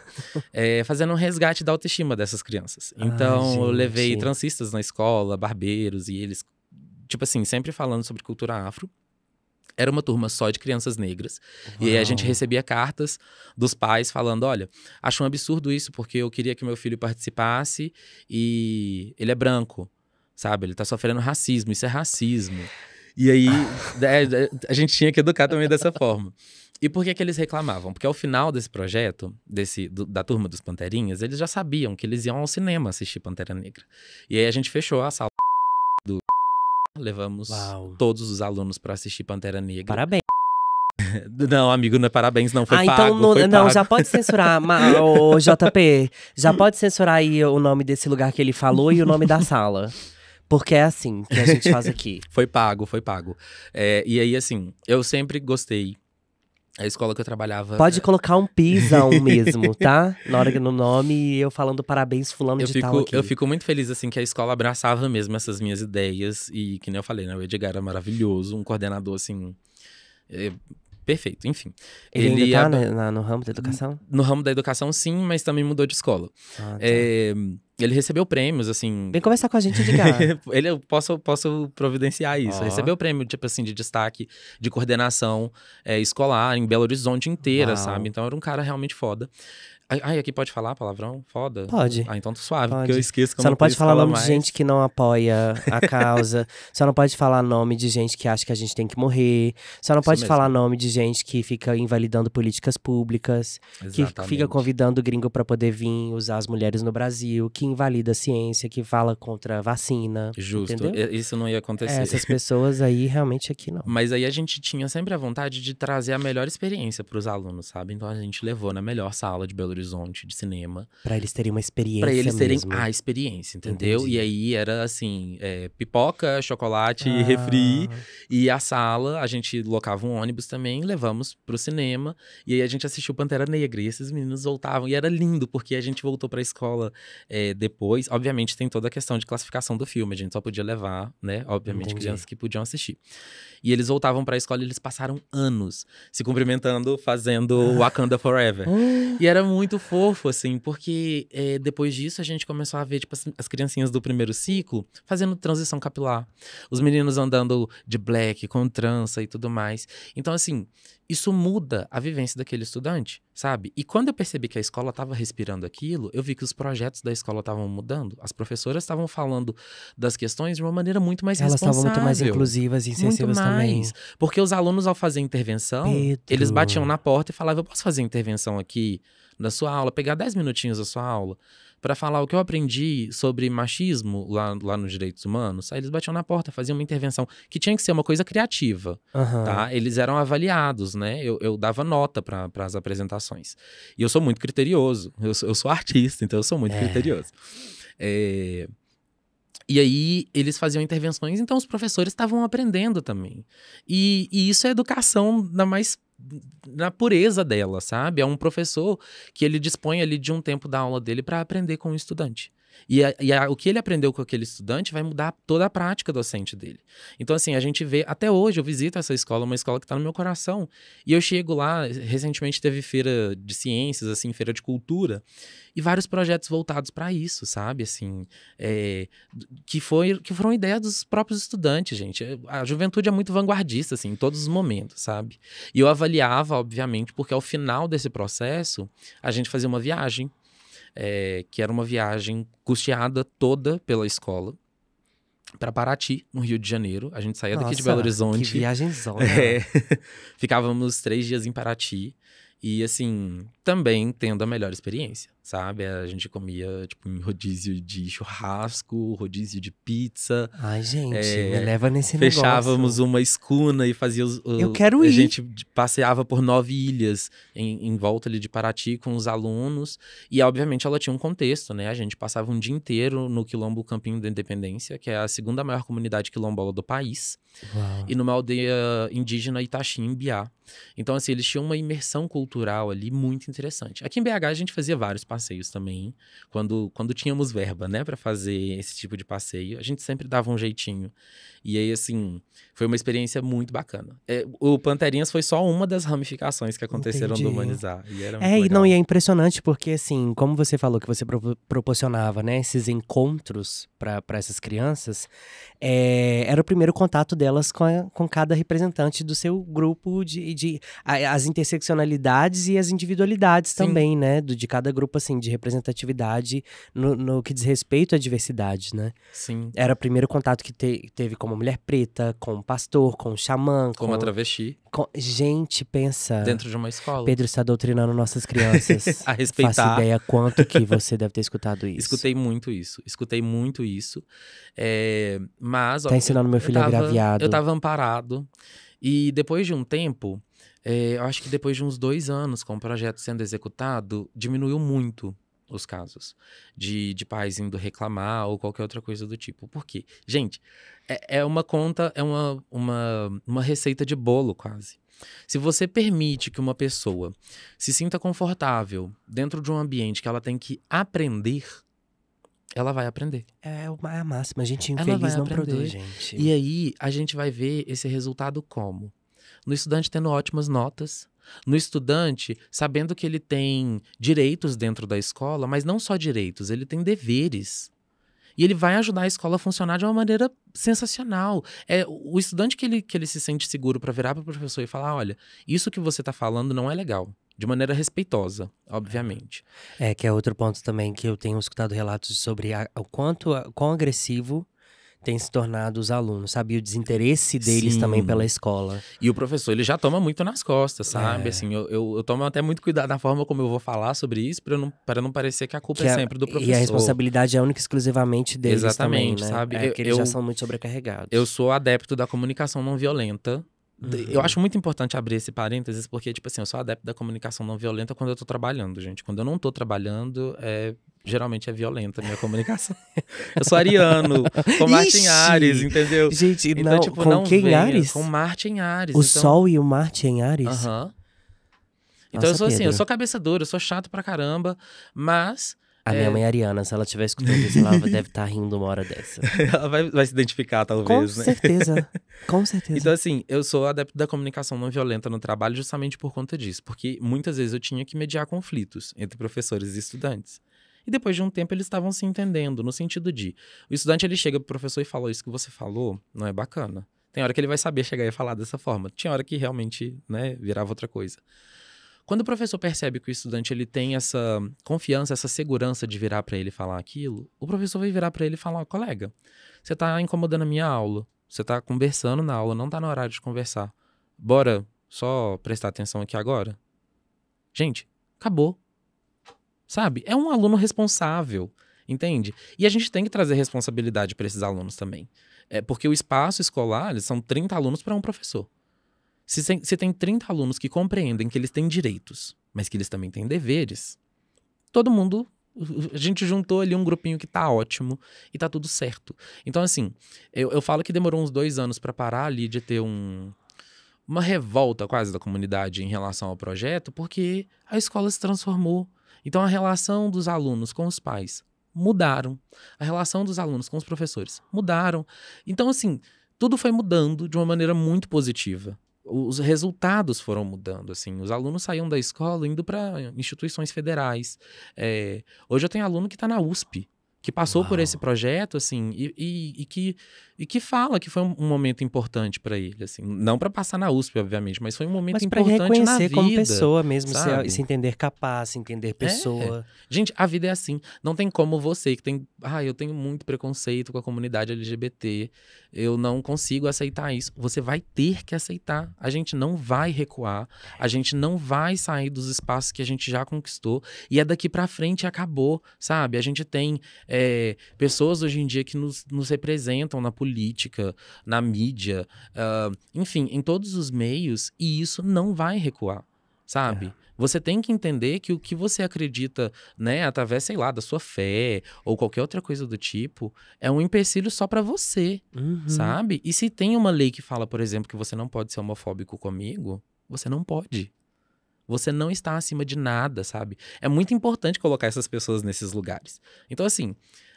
fazendo um resgate da autoestima dessas crianças. Então, eu levei transistas na escola, barbeiros, e eles, tipo assim, sempre falando sobre cultura afro. Era uma turma só de crianças negras. E aí a gente recebia cartas dos pais falando, olha, acho um absurdo isso, porque eu queria que meu filho participasse e ele é branco. Sabe, ele tá sofrendo racismo, isso é racismo. E aí, a gente tinha que educar também dessa forma. E por que eles reclamavam? Porque ao final desse projeto, da turma dos Panterinhas, eles já sabiam que eles iam ao cinema assistir Pantera Negra. E aí a gente fechou a sala levamos todos os alunos para assistir Pantera Negra.
Parabéns.
Não, amigo, não é parabéns, não. Foi pago,
então
foi
não,
pago.
já pode censurar, o JP, já pode censurar aí o nome desse lugar que ele falou e o nome da sala. Porque é assim que a gente faz aqui.
Foi pago. E aí, assim, eu sempre gostei. A escola que eu trabalhava…
Pode colocar um pisão mesmo, tá? Na hora que no nome, eu falando parabéns fulano de tal aqui.
Eu fico muito feliz, assim, que a escola abraçava mesmo essas minhas ideias. E que nem eu falei, né? O Edgar era maravilhoso, um coordenador, assim… Perfeito, enfim.
Ele ainda tá no ramo da educação?
No ramo da educação, sim, mas também mudou de escola.
Ah, tá.
Ele recebeu prêmios, assim...
Vem conversar com a gente de cá.
Eu posso providenciar isso. Recebeu prêmio, tipo assim, de destaque, de coordenação escolar em Belo Horizonte inteira, sabe? Então era um cara realmente foda. Ai, aqui pode falar palavrão? Foda?
Pode.
Ah, então tô suave,
Pode.
porque eu esqueço que eu
Só não pode falar nome
mais.
de gente que não apoia a causa. Só não pode falar nome de gente que acha que a gente tem que morrer. Só não
Isso
pode
mesmo.
falar nome de gente que fica invalidando políticas públicas.
Exatamente.
Que fica convidando o gringo pra poder vir usar as mulheres no Brasil. Que invalida a ciência, que fala contra vacina.
Justo,
entendeu?
isso não ia acontecer.
Essas pessoas aí, realmente, aqui não.
Mas aí a gente tinha sempre a vontade de trazer a melhor experiência pros alunos, sabe? Então a gente levou na melhor sala de Belo Horizonte, de cinema.
Pra eles terem uma experiência
Pra eles terem
mesmo.
a experiência, entendeu?
Entendi.
E aí era assim, pipoca, chocolate, refri. E a sala, a gente locava um ônibus também, levamos pro cinema. E aí a gente assistiu Pantera Negra. E esses meninos voltavam. E era lindo, porque a gente voltou pra escola depois. Obviamente tem toda a questão de classificação do filme. A gente só podia levar, né? Obviamente,
Entendi.
crianças que podiam assistir. E eles voltavam pra escola e eles passaram anos se cumprimentando, fazendo Wakanda Forever. E era muito fofo, assim, porque depois disso a gente começou a ver, tipo, as criancinhas do primeiro ciclo fazendo transição capilar. Os meninos andando de black, com trança e tudo mais. Então, assim, isso muda a vivência daquele estudante, sabe? E quando eu percebi que a escola estava respirando aquilo, eu vi que os projetos da escola estavam mudando. As professoras estavam falando das questões de uma maneira muito mais responsável.
Elas estavam muito mais inclusivas e insensíveis também.
Porque os alunos, ao fazer intervenção, eles batiam na porta e falavam: eu posso fazer intervenção aqui na sua aula, pegar 10 minutinhos da sua aula para falar o que eu aprendi sobre machismo lá nos direitos humanos. Aí eles batiam na porta, faziam uma intervenção que tinha que ser uma coisa criativa, tá? Eles eram avaliados, né? Eu dava nota para as apresentações. E eu sou muito criterioso. Eu sou artista, então eu sou muito criterioso. E aí, eles faziam intervenções, então os professores estavam aprendendo também. E isso é educação na pureza dela, sabe? É um professor que ele dispõe ali de um tempo da aula dele para aprender com o estudante. E o que ele aprendeu com aquele estudante vai mudar toda a prática docente dele. Então, assim, a gente vê... Até hoje eu visito essa escola, uma escola que está no meu coração. E eu chego lá, recentemente teve feira de ciências, assim, feira de cultura. E vários projetos voltados para isso, sabe? Assim, que foram ideias dos próprios estudantes, gente. A juventude é muito vanguardista, assim, em todos os momentos, sabe? E eu avaliava, obviamente, porque ao final desse processo, a gente fazia uma viagem, que era uma viagem custeada toda pela escola, para Paraty, no Rio de Janeiro. A gente saía daqui de Belo Horizonte.
Que viagemzona.
Ficávamos 3 dias em Paraty. E, assim, também tendo a melhor experiência, sabe? A gente comia, tipo, em rodízio de churrasco, rodízio de pizza.
Ai, gente, me leva nesse
fechávamos
negócio.
uma escuna e fazia
Eu quero ir.
A gente passeava por 9 ilhas em volta ali de Paraty com os alunos. E, obviamente, ela tinha um contexto, né? A gente passava um dia inteiro no Quilombo Campinho da Independência, que é a segunda maior comunidade quilombola do país.
Uau.
E numa aldeia indígena Itaxim, em Biá. Então, assim, eles tinham uma imersão cultural ali muito interessante. Aqui em BH a gente fazia vários passeios também, quando tínhamos verba, né, para fazer esse tipo de passeio. A gente sempre dava um jeitinho. E aí, assim, foi uma experiência muito bacana. O Panterinhas foi só uma das ramificações que aconteceram do Humanizar. E era muito legal.
E é impressionante porque, assim, como você falou que você proporcionava, né, esses encontros para essas crianças, era o primeiro contato delas com cada representante do seu grupo, as interseccionalidades e as individualidades também, né, de cada grupo, assim, de representatividade no que diz respeito à diversidade, né?
Sim.
Era o primeiro contato que teve com uma mulher preta, com um pastor, com um xamã.
Com uma travesti.
Gente, pensa...
Dentro de uma escola.
Pedro está doutrinando nossas crianças.
A respeitar.
Faço ideia quanto que você deve ter escutado isso.
Escutei muito isso. Mas...
Tá ensinando meu filho agraviado.
Eu tava amparado. E depois de um tempo, eu acho que depois de uns 2 anos com o projeto sendo executado, diminuiu muito os casos de pais indo reclamar ou qualquer outra coisa do tipo. Por quê? Gente, é uma conta, é uma receita de bolo quase. Se você permite que uma pessoa se sinta confortável dentro de um ambiente que ela tem que aprender, ela vai aprender.
É a máxima. A gente infeliz não produz, gente.
E aí, a gente vai ver esse resultado como? no estudante tendo ótimas notas, no estudante sabendo que ele tem direitos dentro da escola, mas não só direitos, ele tem deveres. E ele vai ajudar a escola a funcionar de uma maneira sensacional. É o estudante que ele se sente seguro para virar para o professor e falar, olha, isso que você está falando não é legal. De maneira respeitosa, obviamente.
Que é outro ponto também que eu tenho escutado relatos sobre o quão agressivo tem se tornado os alunos, sabe? E o desinteresse deles também pela escola.
E o professor, ele já toma muito nas costas, sabe? Assim, eu tomo até muito cuidado na forma como eu vou falar sobre isso, para não parecer que a culpa é sempre do professor.
E a responsabilidade é única e exclusivamente deles.
Exatamente,
também, né?
Sabe?
Porque eles já são muito sobrecarregados.
Eu sou adepto da comunicação não violenta. Eu acho muito importante abrir esse parênteses, porque, tipo assim, eu sou adepto da comunicação não violenta quando eu tô trabalhando, gente. Quando eu não tô trabalhando, geralmente é violenta a minha comunicação. Eu sou ariano, com Marte em Ares, entendeu?
Gente,
então,
não,
tipo,
com
não
quem
venha,
Ares?
Com Marte em Ares.
O Sol e o Marte em Ares?
Aham. Então
Nossa,
eu sou assim,
Pedro.
eu sou cabeça dura, eu sou chato pra caramba, mas...
A minha mãe é ariana, se ela estiver escutando isso, ela deve estar rindo uma hora dessa.
Ela vai se identificar, talvez, né?
Com certeza.
Então, assim, eu sou adepto da comunicação não violenta no trabalho justamente por conta disso. Porque muitas vezes eu tinha que mediar conflitos entre professores e estudantes. E depois de um tempo eles estavam se entendendo, no sentido de... O estudante, ele chega pro professor e fala, isso que você falou não é bacana. Tem hora que ele vai saber chegar e falar dessa forma. Tinha hora que realmente, né, virava outra coisa. Quando o professor percebe que o estudante ele tem essa confiança, essa segurança de virar para ele e falar aquilo, o professor vai virar para ele e falar, colega, você tá incomodando a minha aula, você tá conversando na aula, não tá no horário de conversar. Bora só prestar atenção aqui agora? Gente, acabou. Sabe? É um aluno responsável, entende? E a gente tem que trazer responsabilidade para esses alunos também. Porque o espaço escolar, são 30 alunos para um professor. Se tem 30 alunos que compreendem que eles têm direitos, mas que eles também têm deveres, todo mundo, a gente juntou ali um grupinho que tá ótimo e tá tudo certo. Então, assim, eu falo que demorou uns 2 anos para parar ali de ter uma revolta quase da comunidade em relação ao projeto, porque a escola se transformou. Então, a relação dos alunos com os pais mudaram. A relação dos alunos com os professores mudaram. Então, assim, tudo foi mudando de uma maneira muito positiva. Os resultados foram mudando, assim. Os alunos saíam da escola indo para instituições federais. Hoje eu tenho aluno que está na USP, que passou por esse projeto, assim, e que fala que foi um momento importante para ele, assim. Não para passar na USP, obviamente, mas foi um momento importante na vida.
Mas para reconhecer como pessoa mesmo,
sabe?
se entender capaz, se entender pessoa.
Gente, a vida é assim. Não tem como você que tem... eu tenho muito preconceito com a comunidade LGBT. Eu não consigo aceitar isso. Você vai ter que aceitar. A gente não vai recuar. A gente não vai sair dos espaços que a gente já conquistou. E é daqui pra frente e acabou, sabe? A gente tem pessoas hoje em dia que nos representam na política, na mídia, enfim, em todos os meios, e isso não vai recuar, sabe? Você tem que entender que o que você acredita, né, através, sei lá, da sua fé ou qualquer outra coisa do tipo, é um empecilho só pra você, sabe? E se tem uma lei que fala, por exemplo, que você não pode ser homofóbico comigo, você não pode. Você não está acima de nada, sabe? É muito importante colocar essas pessoas nesses lugares. Então, assim,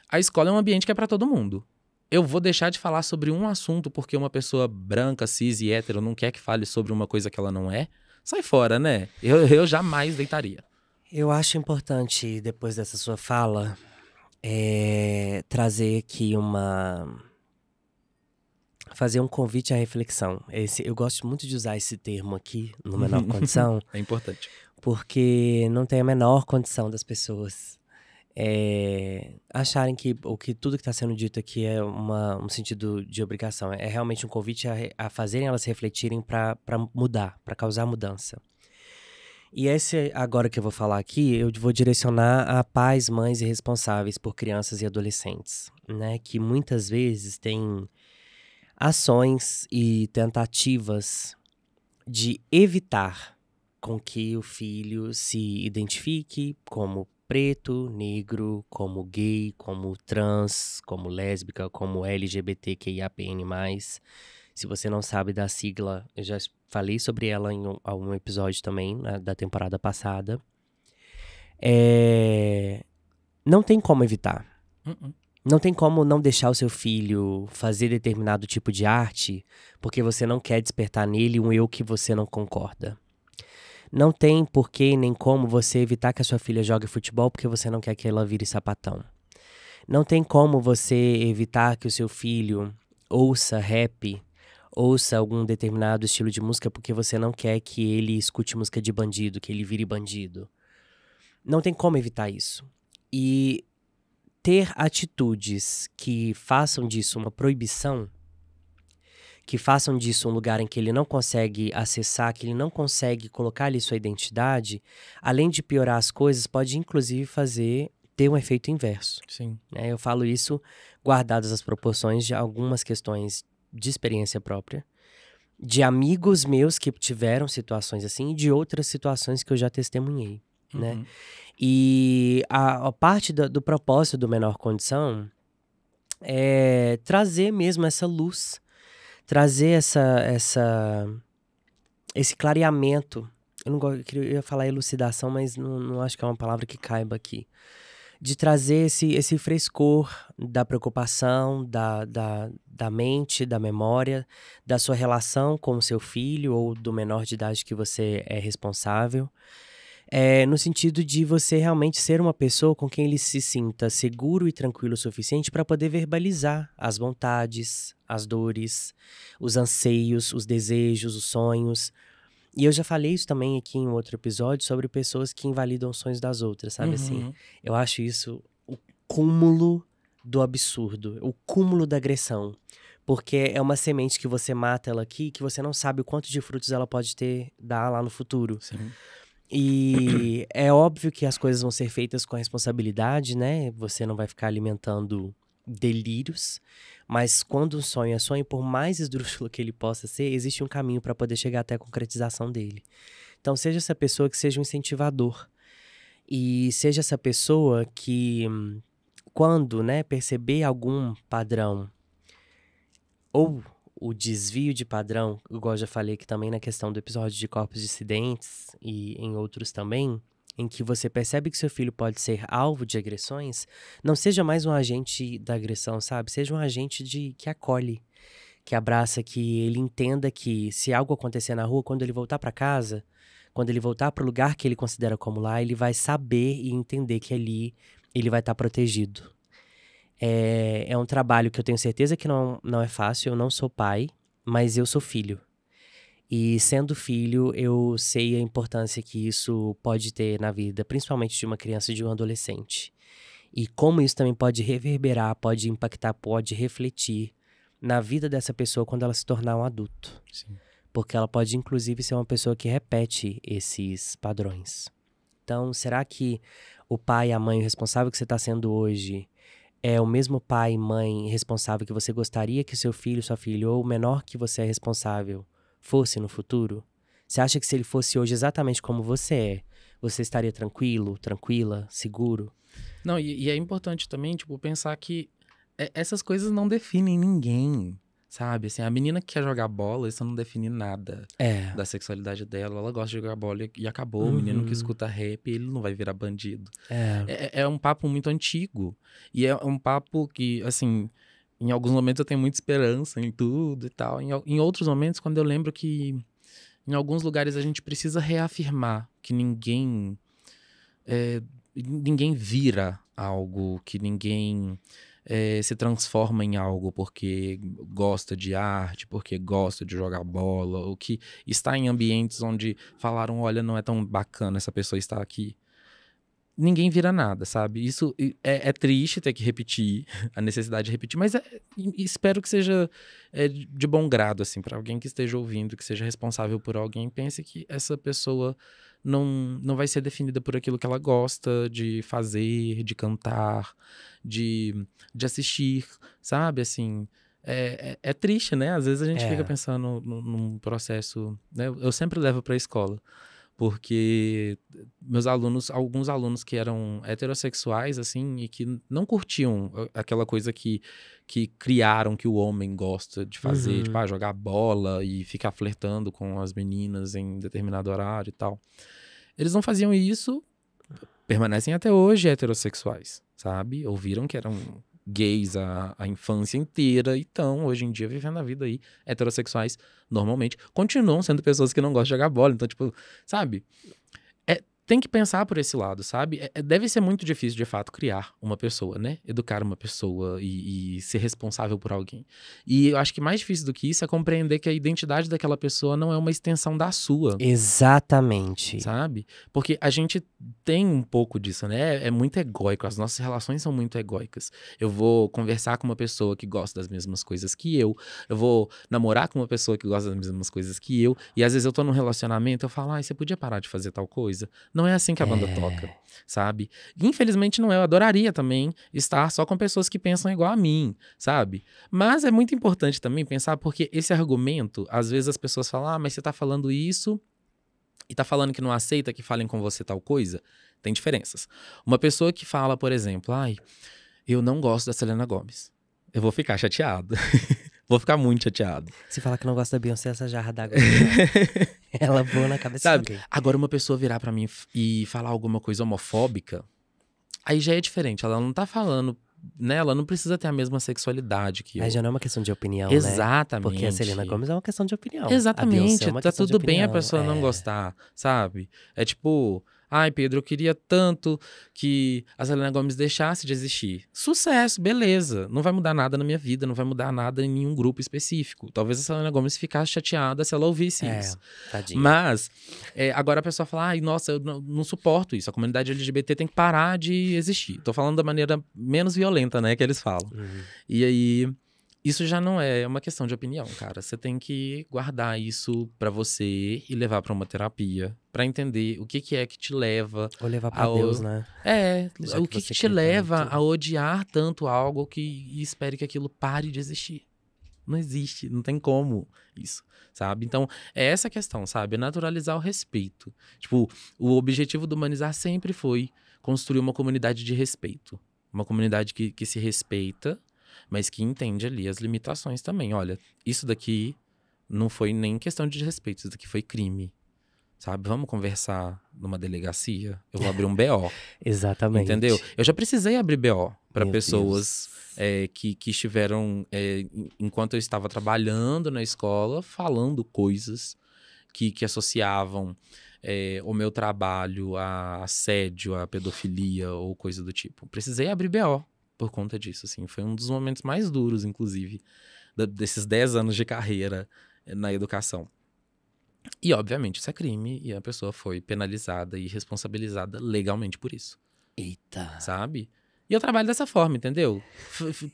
a escola é um ambiente que é pra todo mundo. Eu vou deixar de falar sobre um assunto porque uma pessoa branca, cis e hétero não quer que fale sobre uma coisa que ela não é? Sai fora, né? Eu jamais deitaria.
Eu acho importante, depois dessa sua fala, trazer aqui fazer um convite à reflexão. Eu gosto muito de usar esse termo aqui, no menor condição.
É importante.
Porque não tem a menor condição das pessoas acharem que tudo que está sendo dito aqui é um sentido de obrigação. É realmente um convite a fazerem elas refletirem para mudar, para causar mudança. E esse agora que eu vou falar aqui, eu vou direcionar a pais, mães e responsáveis por crianças e adolescentes, né? Que muitas vezes têm ações e tentativas de evitar com que o filho se identifique como preto, negro, como gay, como trans, como lésbica, como LGBTQIAPN+. Se você não sabe da sigla, eu já falei sobre ela em algum episódio também, da temporada passada. Não tem como evitar. Não tem como não deixar o seu filho fazer determinado tipo de arte porque você não quer despertar nele um eu que você não concorda. Não tem porquê nem como você evitar que a sua filha jogue futebol porque você não quer que ela vire sapatão. Não tem como você evitar que o seu filho ouça rap, ouça algum determinado estilo de música porque você não quer que ele escute música de bandido, que ele vire bandido. Não tem como evitar isso. E ter atitudes que façam disso uma proibição, que façam disso um lugar em que ele não consegue acessar, que ele não consegue colocar ali sua identidade, além de piorar as coisas, pode inclusive ter um efeito inverso.
Sim.
Né? Eu falo isso guardadas as proporções de algumas questões de experiência própria, de amigos meus que tiveram situações assim e de outras situações que eu já testemunhei, né? E a parte do propósito do Menor Condição é trazer mesmo essa luz, trazer esse clareamento. Eu ia falar elucidação, mas não acho que é uma palavra que caiba aqui. De trazer esse frescor da preocupação, da mente, da memória, da sua relação com o seu filho ou do menor de idade que você é responsável. No sentido de você realmente ser uma pessoa com quem ele se sinta seguro e tranquilo o suficiente para poder verbalizar as vontades, as dores, os anseios, os desejos, os sonhos. E eu já falei isso também aqui em um outro episódio sobre pessoas que invalidam os sonhos das outras, sabe assim? Eu acho isso o cúmulo do absurdo, o cúmulo da agressão. Porque é uma semente que você mata ela aqui, que você não sabe o quanto de frutos ela pode dar lá no futuro.
Sim.
E é óbvio que as coisas vão ser feitas com responsabilidade, né? Você não vai ficar alimentando delírios. Mas quando um sonho é sonho, por mais esdrúxulo que ele possa ser, existe um caminho para poder chegar até a concretização dele. Então seja essa pessoa que seja um incentivador. E seja essa pessoa que, quando, né, perceber algum padrão ou o desvio de padrão, igual eu já falei aqui também na questão do episódio de corpos dissidentes e em outros também, em que você percebe que seu filho pode ser alvo de agressões, não seja mais um agente da agressão, sabe? Seja um agente que acolhe, que abraça, que ele entenda que se algo acontecer na rua, quando ele voltar para casa, quando ele voltar para o lugar que ele considera como lá, ele vai saber e entender que ali ele vai estar protegido. É um trabalho que eu tenho certeza que não é fácil, eu não sou pai, mas eu sou filho. E sendo filho, eu sei a importância que isso pode ter na vida, principalmente de uma criança e de um adolescente. E como isso também pode reverberar, pode impactar, pode refletir na vida dessa pessoa quando ela se tornar um adulto.
Sim.
Porque ela pode, inclusive, ser uma pessoa que repete esses padrões. Então, será que o pai e a mãe, o responsável que você está sendo hoje, é o mesmo pai e mãe responsável que você gostaria que seu filho, sua filha, ou o menor que você é responsável, fosse no futuro? Você acha que se ele fosse hoje exatamente como você estaria tranquilo, tranquila, seguro?
Não, e é importante também, tipo, pensar que essas coisas não definem ninguém, sabe? Assim, a menina que quer jogar bola, isso não define nada da sexualidade dela. Ela gosta de jogar bola e acabou. O menino que escuta rap, ele não vai virar bandido. É um papo muito antigo. E é um papo que, assim, em alguns momentos eu tenho muita esperança em tudo e tal. Em outros momentos, quando eu lembro que em alguns lugares a gente precisa reafirmar que ninguém vira algo, que ninguém se transforma em algo porque gosta de arte, porque gosta de jogar bola, ou que está em ambientes onde falaram, olha, não é tão bacana essa pessoa estar aqui. Ninguém vira nada, sabe? Isso é triste ter que repetir, a necessidade de repetir, mas espero que seja de bom grado, assim, para alguém que esteja ouvindo, que seja responsável por alguém, pense que essa pessoa não vai ser definida por aquilo que ela gosta de fazer, de cantar, de assistir, sabe? Assim, é triste, né? Às vezes a gente fica pensando num processo, né? Eu sempre levo para a escola. Porque alguns alunos que eram heterossexuais, assim, e que não curtiam aquela coisa que criaram que o homem gosta de fazer, tipo, jogar bola e ficar flertando com as meninas em determinado horário e tal. Eles não faziam isso, permanecem até hoje heterossexuais, sabe? Ouviram que eram gays a infância inteira e estão, hoje em dia, vivendo a vida aí, heterossexuais, normalmente. Continuam sendo pessoas que não gostam de jogar bola. Então, tipo, sabe? Tem que pensar por esse lado, sabe? Deve ser muito difícil, de fato, criar uma pessoa, né? Educar uma pessoa e ser responsável por alguém. E eu acho que mais difícil do que isso é compreender que a identidade daquela pessoa não é uma extensão da sua.
Exatamente.
Sabe? Porque a gente tem um pouco disso, né? É muito egóico, as nossas relações são muito egóicas. Eu vou conversar com uma pessoa que gosta das mesmas coisas que eu vou namorar com uma pessoa que gosta das mesmas coisas que eu, e às vezes eu tô num relacionamento, eu falo, você podia parar de fazer tal coisa? Não é assim que a banda toca, sabe? Infelizmente não é, eu adoraria também estar só com pessoas que pensam igual a mim, sabe? Mas é muito importante também pensar, porque esse argumento, às vezes as pessoas falam, mas você tá falando isso e tá falando que não aceita que falem com você tal coisa. Tem diferenças. Uma pessoa que fala, por exemplo, eu não gosto da Selena Gomez. Eu vou ficar chateado. Vou ficar muito chateado.
Se falar que não gosta da Beyoncé, essa jarra d'água ela voa na cabeça de alguém.
Agora, uma pessoa virar pra mim e falar alguma coisa homofóbica, aí já é diferente. Ela não tá falando, né? Ela não precisa ter a mesma sexualidade que eu.
Aí já não é uma questão de opinião,
Exatamente.
né? Porque a Selena Gomez é uma questão de opinião.
Exatamente.
É
tá tudo bem a pessoa não gostar, sabe? É tipo... Pedro, eu queria tanto que a Selena Gomez deixasse de existir. Sucesso, beleza. Não vai mudar nada na minha vida, não vai mudar nada em nenhum grupo específico. Talvez a Selena Gomez ficasse chateada se ela ouvisse isso.
Tadinha.
Mas, agora a pessoa fala, nossa, eu não suporto isso. A comunidade LGBT tem que parar de existir. Tô falando da maneira menos violenta, né, que eles falam. E aí... Isso já não é uma questão de opinião, cara. Você tem que guardar isso pra você e levar pra uma terapia, pra entender o que é que te leva...
Ou levar pra Deus, né?
O que te leva a odiar tanto algo e espere que aquilo pare de existir. Não existe, não tem como isso, sabe? Então, é essa a questão, sabe? É naturalizar o respeito. Tipo, o objetivo do Humanizar sempre foi construir uma comunidade de respeito. Uma comunidade que se respeita, mas que entende ali as limitações também. Olha, isso daqui não foi nem questão de respeito, isso daqui foi crime, sabe? Vamos conversar numa delegacia? Eu vou abrir um BO.
Exatamente.
Entendeu? Eu já precisei abrir BO para pessoas que estiveram, enquanto eu estava trabalhando na escola, falando coisas que associavam o meu trabalho a assédio, a pedofilia ou coisa do tipo. Precisei abrir BO. Por conta disso, assim. Foi um dos momentos mais duros, inclusive, desses 10 anos de carreira na educação. E, obviamente, isso é crime e a pessoa foi penalizada e responsabilizada legalmente por isso.
Eita.
Sabe? E eu trabalho dessa forma, entendeu?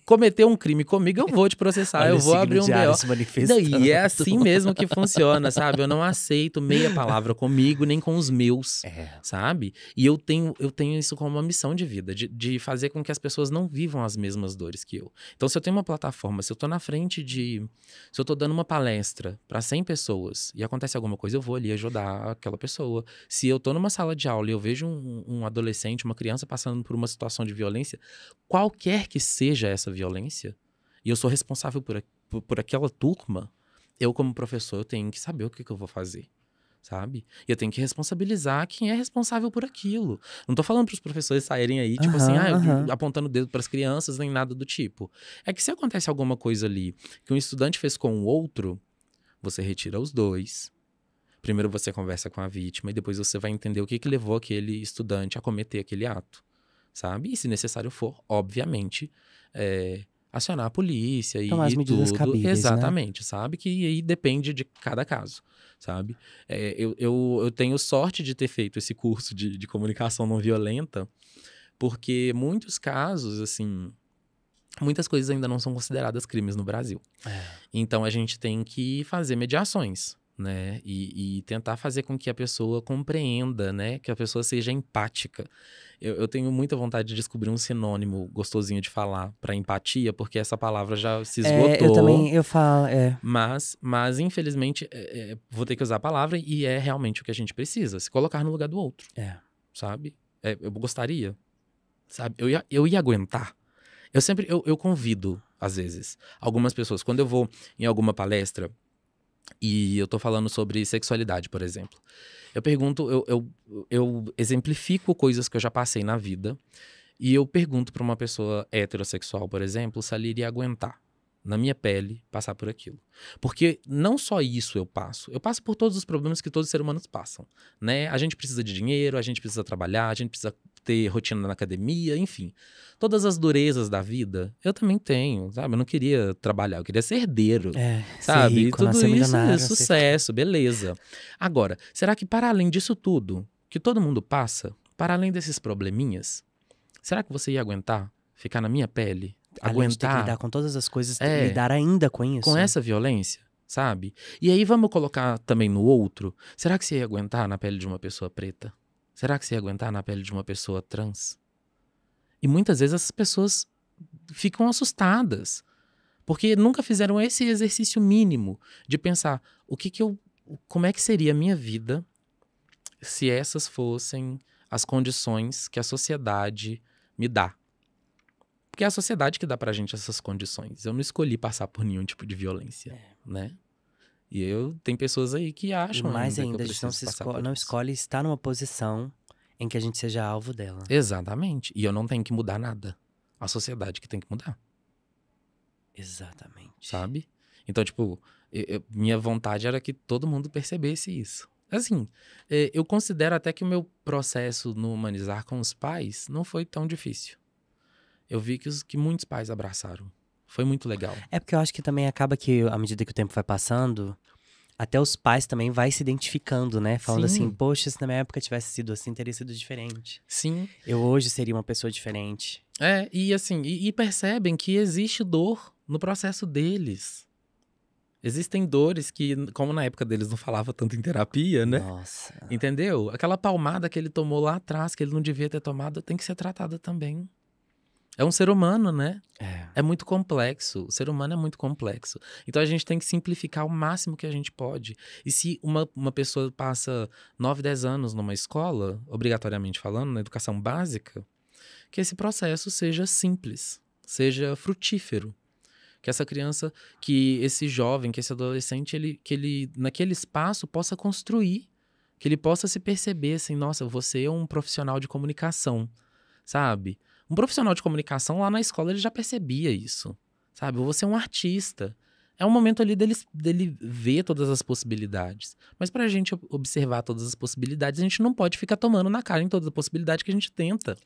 Cometeu um crime comigo, eu vou te processar, eu vou abrir um BO. E é assim mesmo que funciona, sabe? Eu não aceito meia palavra comigo, nem com os meus, sabe? E eu tenho isso como uma missão de vida, de fazer com que as pessoas não vivam as mesmas dores que eu. Então, se eu tenho uma plataforma, se eu tô na frente se eu tô dando uma palestra para 100 pessoas e acontece alguma coisa, eu vou ali ajudar aquela pessoa. Se eu tô numa sala de aula e eu vejo um adolescente, uma criança passando por uma situação de violência, qualquer que seja essa violência, e eu sou responsável por aquela turma, eu como professor, eu tenho que saber o que eu vou fazer, sabe? E eu tenho que responsabilizar quem é responsável por aquilo. Não tô falando pros professores saírem aí, tipo apontando o dedo pras crianças, nem nada do tipo. É que se acontece alguma coisa ali que um estudante fez com o outro, você retira os dois. Primeiro você conversa com a vítima e depois você vai entender o que levou aquele estudante a cometer aquele ato. Sabe? E se necessário for, obviamente, acionar a polícia
tomar as medidas cabíveis,
exatamente, né? Sabe? Que aí depende de cada caso, sabe? Eu tenho sorte de ter feito esse curso de comunicação não violenta, porque muitos casos, assim, muitas coisas ainda não são consideradas crimes no Brasil. Então a gente tem que fazer mediações, né? E tentar fazer com que a pessoa compreenda, né? Que a pessoa seja empática. Eu tenho muita vontade de descobrir um sinônimo gostosinho de falar para empatia, porque essa palavra já se esgotou.
Eu falo.
Mas infelizmente, vou ter que usar a palavra e é realmente o que a gente precisa, se colocar no lugar do outro. Sabe? Eu gostaria, sabe? Eu ia aguentar. Eu convido, às vezes, algumas pessoas. Quando eu vou em alguma palestra e eu tô falando sobre sexualidade, por exemplo, eu pergunto, eu exemplifico coisas que eu já passei na vida, E eu pergunto pra uma pessoa heterossexual, por exemplo, se ela iria aguentar, na minha pele, passar por aquilo. Porque não só isso eu passo por todos os problemas que todos os seres humanos passam, né? A gente precisa de dinheiro, a gente precisa trabalhar, a gente precisa ter rotina na academia, enfim. Todas as durezas da vida, eu também tenho, sabe? Eu não queria trabalhar, eu queria ser herdeiro, sabe?
Ser rico,
E tudo
nascer
isso
milionário,
é sucesso, beleza. Agora, será que para além disso tudo, que todo mundo passa, para além desses probleminhas, será que você ia aguentar ficar na minha pele?
Além de ter que
Aguentar
lidar com todas as coisas, lidar ainda com isso.
com essa violência, sabe? E aí vamos colocar também no outro. Será que você ia aguentar na pele de uma pessoa preta? Será que você ia aguentar na pele de uma pessoa trans? E muitas vezes essas pessoas ficam assustadas. Porque nunca fizeram esse exercício mínimo de pensar como é que seria a minha vida se essas fossem as condições que a sociedade me dá. Porque é a sociedade que dá pra gente essas condições. Eu não escolhi passar por nenhum tipo de violência, né? E tem pessoas aí que acham
E mais
ainda
ainda,
que
a
eu
gente
preciso
não escolhe estar numa posição em que a gente seja alvo dela.
Exatamente. E eu não tenho que mudar nada. A sociedade que tem que mudar.
Exatamente.
Sabe? Então, tipo, minha vontade era que todo mundo percebesse isso. Assim, eu considero até que o meu processo no Humanizar com os pais não foi tão difícil. Eu vi que muitos pais abraçaram. Foi muito legal.
É porque eu acho que também acaba que, à medida que o tempo vai passando, até os pais também vai se identificando, né? Falando
Sim.
assim, poxa, se na minha época tivesse sido assim, teria sido diferente.
Sim.
Eu hoje seria uma pessoa diferente.
E assim, e percebem que existe dor no processo deles. Existem dores que, como na época deles não falava tanto em terapia, né?
Nossa.
Entendeu? Aquela palmada que ele tomou lá atrás, que ele não devia ter tomado, tem que ser tratada também. É um ser humano, né? É muito complexo. O ser humano é muito complexo. Então a gente tem que simplificar o máximo que a gente pode. E se uma pessoa passa 9, 10 anos numa escola, obrigatoriamente falando, na educação básica, que esse processo seja simples, seja frutífero. Que essa criança, que esse jovem, que esse adolescente, que ele naquele espaço possa construir. Que ele possa se perceber assim, nossa, você é um profissional de comunicação, sabe? Um profissional de comunicação lá na escola ele já percebia isso, sabe? Você é um artista. É um momento ali dele ver todas as possibilidades. Mas pra gente observar todas as possibilidades, a gente não pode ficar tomando na cara em toda a possibilidade que a gente tenta.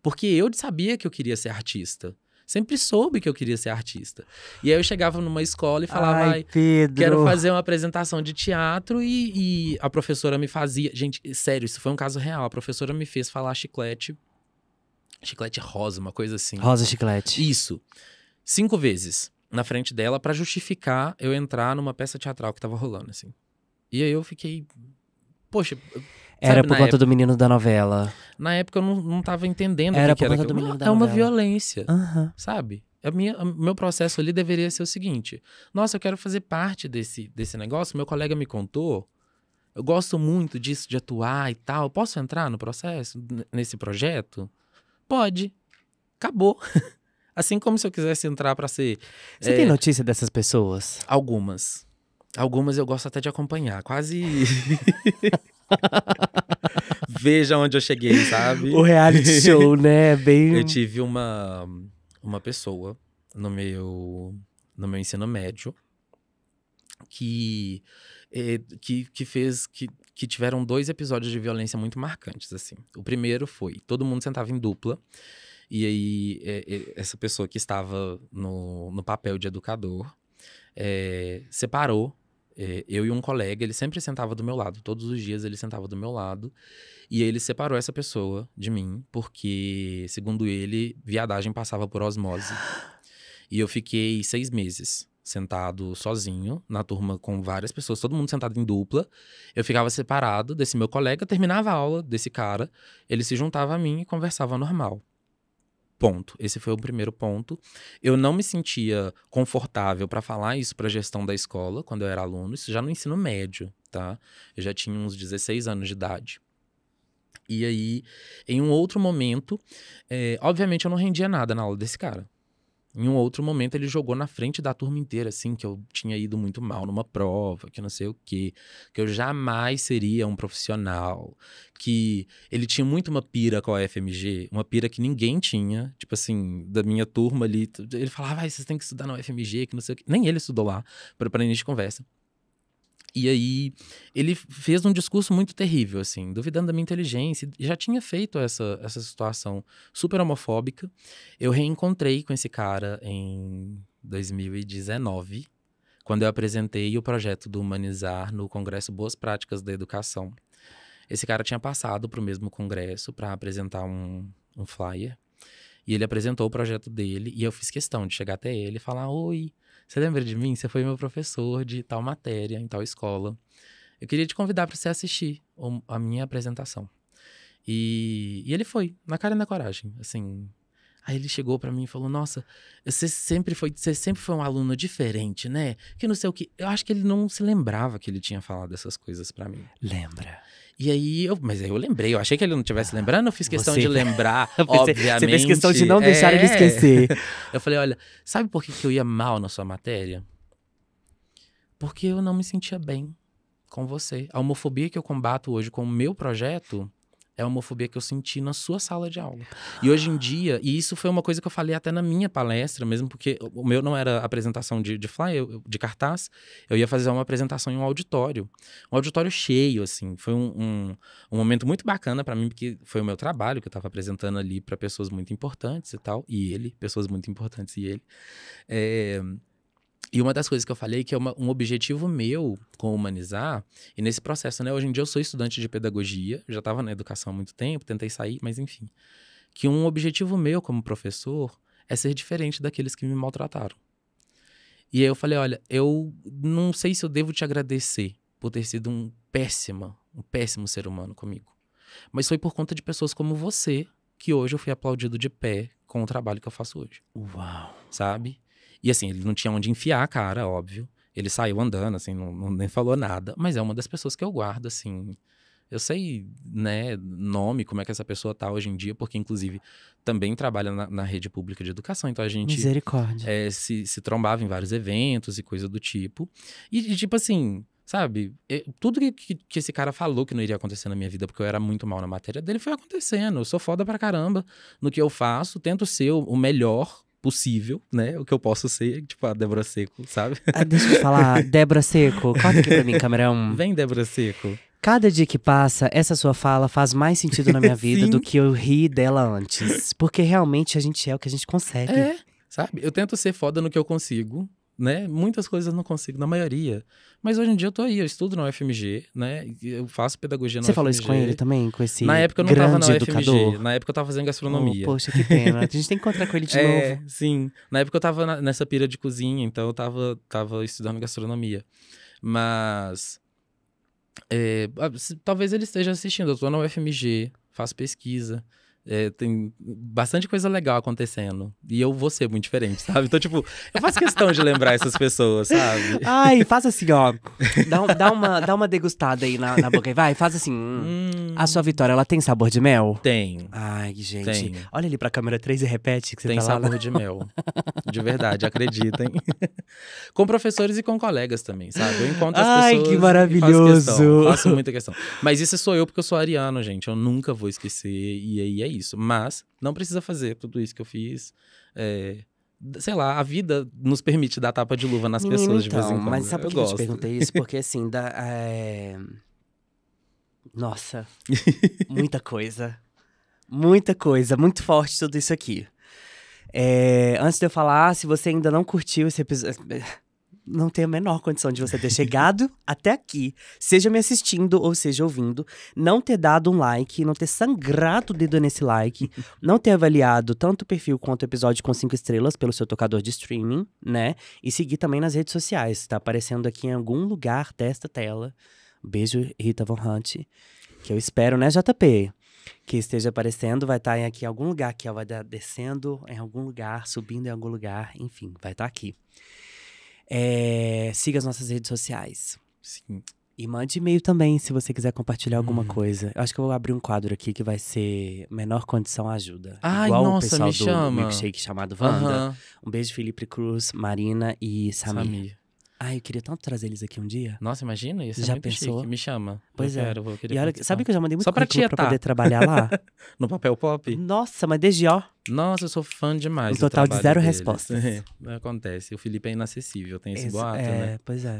Porque eu sabia que eu queria ser artista. Sempre soube que eu queria ser artista. E aí eu chegava numa escola e falava,
Pedro,
quero fazer uma apresentação de teatro e a professora me fazia... Gente, sério, isso foi um caso real. A professora me fez falar chiclete rosa, uma coisa assim.
Rosa chiclete.
Isso. 5 vezes na frente dela pra justificar eu entrar numa peça teatral que tava rolando, assim. E aí eu fiquei... Poxa...
Era por conta do menino da novela.
Na época eu não tava entendendo
Era
o que
por
era.
conta do menino da
É uma
novela.
violência,
Uhum.
sabe? O meu processo ali deveria ser o seguinte. Nossa, eu quero fazer parte desse negócio. Meu colega me contou. Eu gosto muito disso, de atuar e tal. Posso entrar no processo, nesse projeto? Pode. Acabou. Assim como se eu quisesse entrar pra ser...
Você tem notícia dessas pessoas?
Algumas. Algumas eu gosto até de acompanhar. Quase... Veja onde eu cheguei, sabe?
O reality show, né? Bem...
Eu tive uma pessoa no meu ensino médio que tiveram 2 episódios de violência muito marcantes, assim. O primeiro foi, todo mundo sentava em dupla, e aí essa pessoa que estava no papel de educador separou eu e um colega, ele sempre sentava do meu lado, todos os dias ele sentava do meu lado, e ele separou essa pessoa de mim, porque, segundo ele, viadagem passava por osmose. E eu fiquei 6 meses sentado sozinho, na turma com várias pessoas, todo mundo sentado em dupla. Eu ficava separado desse meu colega, terminava a aula desse cara, ele se juntava a mim e conversava normal. Ponto. Esse foi o primeiro ponto. Eu não me sentia confortável para falar isso para a gestão da escola, quando eu era aluno. Isso já no ensino médio, tá? Eu já tinha uns 16 anos de idade. E aí, em um outro momento, obviamente eu não rendia nada na aula desse cara. Em um outro momento, ele jogou na frente da turma inteira, assim, que eu tinha ido muito mal numa prova, que não sei o quê, que eu jamais seria um profissional, que ele tinha muito uma pira com a UFMG, uma pira que ninguém tinha, tipo assim, da minha turma ali. Ele falava, vocês têm que estudar na UFMG, que não sei o quê. Nem ele estudou lá, para início de conversa. E aí, ele fez um discurso muito terrível, assim, duvidando da minha inteligência. Já tinha feito essa situação super homofóbica. Eu reencontrei com esse cara em 2019, quando eu apresentei o projeto do Humanizar no Congresso Boas Práticas da Educação. Esse cara tinha passado para o mesmo congresso para apresentar um flyer. E ele apresentou o projeto dele e eu fiz questão de chegar até ele e falar, oi, você lembra de mim? Você foi meu professor de tal matéria, em tal escola. Eu queria te convidar para você assistir a minha apresentação. E ele foi, na cara e na coragem, assim. Aí ele chegou para mim e falou, nossa, você sempre foi um aluno diferente, né? Que não sei o que. Eu acho que ele não se lembrava que ele tinha falado essas coisas para mim.
Lembra?
E aí, mas aí eu lembrei, eu achei que ele não estivesse lembrando, eu fiz questão de lembrar, obviamente.
Você fez questão de não deixar ele esquecer.
Eu falei, olha, sabe por que eu ia mal na sua matéria? Porque eu não me sentia bem com você. A homofobia que eu combato hoje com o meu projeto é a homofobia que eu senti na sua sala de aula. E hoje em dia, e isso foi uma coisa que eu falei até na minha palestra, mesmo porque o meu não era apresentação de flyer, de cartaz, eu ia fazer uma apresentação em um auditório cheio, assim. Foi um momento muito bacana para mim, porque foi o meu trabalho que eu estava apresentando ali para pessoas muito importantes e tal, pessoas muito importantes e ele. E uma das coisas que eu falei, que é um objetivo meu com o Humanizar, e nesse processo, né? Hoje em dia eu sou estudante de pedagogia, já estava na educação há muito tempo, tentei sair, mas enfim. Que um objetivo meu como professor é ser diferente daqueles que me maltrataram. E aí eu falei, olha, eu não sei se eu devo te agradecer por ter sido um péssimo ser humano comigo. Mas foi por conta de pessoas como você que hoje eu fui aplaudido de pé com o trabalho que eu faço hoje.
Uau!
Sabe? E assim, ele não tinha onde enfiar a cara, óbvio. Ele saiu andando, assim, nem falou nada. Mas é uma das pessoas que eu guardo, assim. Eu sei, né, nome, como é que essa pessoa tá hoje em dia, porque inclusive também trabalha na rede pública de educação. Então a gente se trombava em vários eventos e coisa do tipo. E tipo assim, sabe, tudo que esse cara falou que não iria acontecer na minha vida, porque eu era muito mal na matéria dele, foi acontecendo. Eu sou foda pra caramba no que eu faço, tento ser o melhor possível, né? O que eu posso ser, tipo a Débora Seco, sabe?
Deixa eu falar, Débora Seco, corta aqui pra mim, câmera.
Vem, Débora Seco.
Cada dia que passa, essa sua fala faz mais sentido na minha vida do que eu ri dela antes. Porque realmente a gente é o que a gente consegue.
Sabe? Eu tento ser foda no que eu consigo, né? Muitas coisas eu não consigo, na maioria. Mas hoje em dia eu tô aí, eu estudo na UFMG, né? Eu faço pedagogia na UFMG.
Você falou isso com ele também? Com esse
Na época eu não tava na UFMG,
educador?
na época eu tava fazendo gastronomia.
Poxa, que pena. A gente tem que encontrar com ele de novo.
Sim. Na época eu tava nessa pira de cozinha, então eu tava estudando gastronomia. Mas talvez ele esteja assistindo. Eu tô na UFMG, faço pesquisa. Tem bastante coisa legal acontecendo. E eu vou ser muito diferente, sabe? Então, tipo, eu faço questão de lembrar essas pessoas, sabe?
Ai, faz assim, ó. Dá uma degustada aí na boca. Vai, faz assim. A sua vitória, ela tem sabor de mel?
Tem.
Ai, gente.
Tem.
Olha ali pra câmera 3 e repete que você
tem
tá lá.
Tem sabor de mel. De verdade, acreditem. Com professores e com colegas também, sabe? Eu encontro as pessoas.
Ai, que maravilhoso.
Faço muita questão. Mas isso sou eu porque eu sou ariano, gente. Eu nunca vou esquecer. E aí é isso. Mas não precisa fazer tudo isso que eu fiz. Sei lá, a vida nos permite dar tapa de luva nas pessoas de vez em quando.
Mas sabe por que eu te perguntei isso? Porque assim, nossa, muita coisa. Muita coisa, muito forte tudo isso aqui. Antes de eu falar, se você ainda não curtiu esse episódio, não tenho a menor condição de você ter chegado até aqui, seja me assistindo ou seja ouvindo, não ter dado um like, não ter sangrado o dedo nesse like, não ter avaliado tanto o perfil quanto o episódio com 5 estrelas pelo seu tocador de streaming, né? E seguir também nas redes sociais, tá aparecendo aqui em algum lugar desta tela. Beijo, Rita Von Hunt, que eu espero, né, JP? Que esteja aparecendo, vai estar aqui em algum lugar, aqui, ó, vai estar descendo em algum lugar, subindo em algum lugar, enfim, vai estar aqui. Siga as nossas redes sociais.
Sim.
E mande e-mail também, se você quiser compartilhar alguma coisa. Eu acho que eu vou abrir um quadro aqui que vai ser Menor Condição Ajuda.
Ai,
Igual
nossa,
o pessoal
me
do
chama.
Milkshake chamado Wanda.
Aham.
Um beijo, Felipe Cruz, Marina e Samir.
Samir.
Ai, eu queria tanto trazer eles aqui um dia.
Nossa, imagina, isso
Já
muito
pensou?
chique. Me chama.
Pois
eu
é.
quero, vou querer
E olha,
participar.
sabe que eu já mandei muito
Só pra
currículo pra
tietar.
poder trabalhar lá?
No papel pop?
Nossa, mas desde ó.
Nossa, eu sou fã demais
Um
do
total de
trabalho
0
deles.
respostas.
Acontece. O Felipe é inacessível, tem esse
Esse-
boato, né?
Pois é.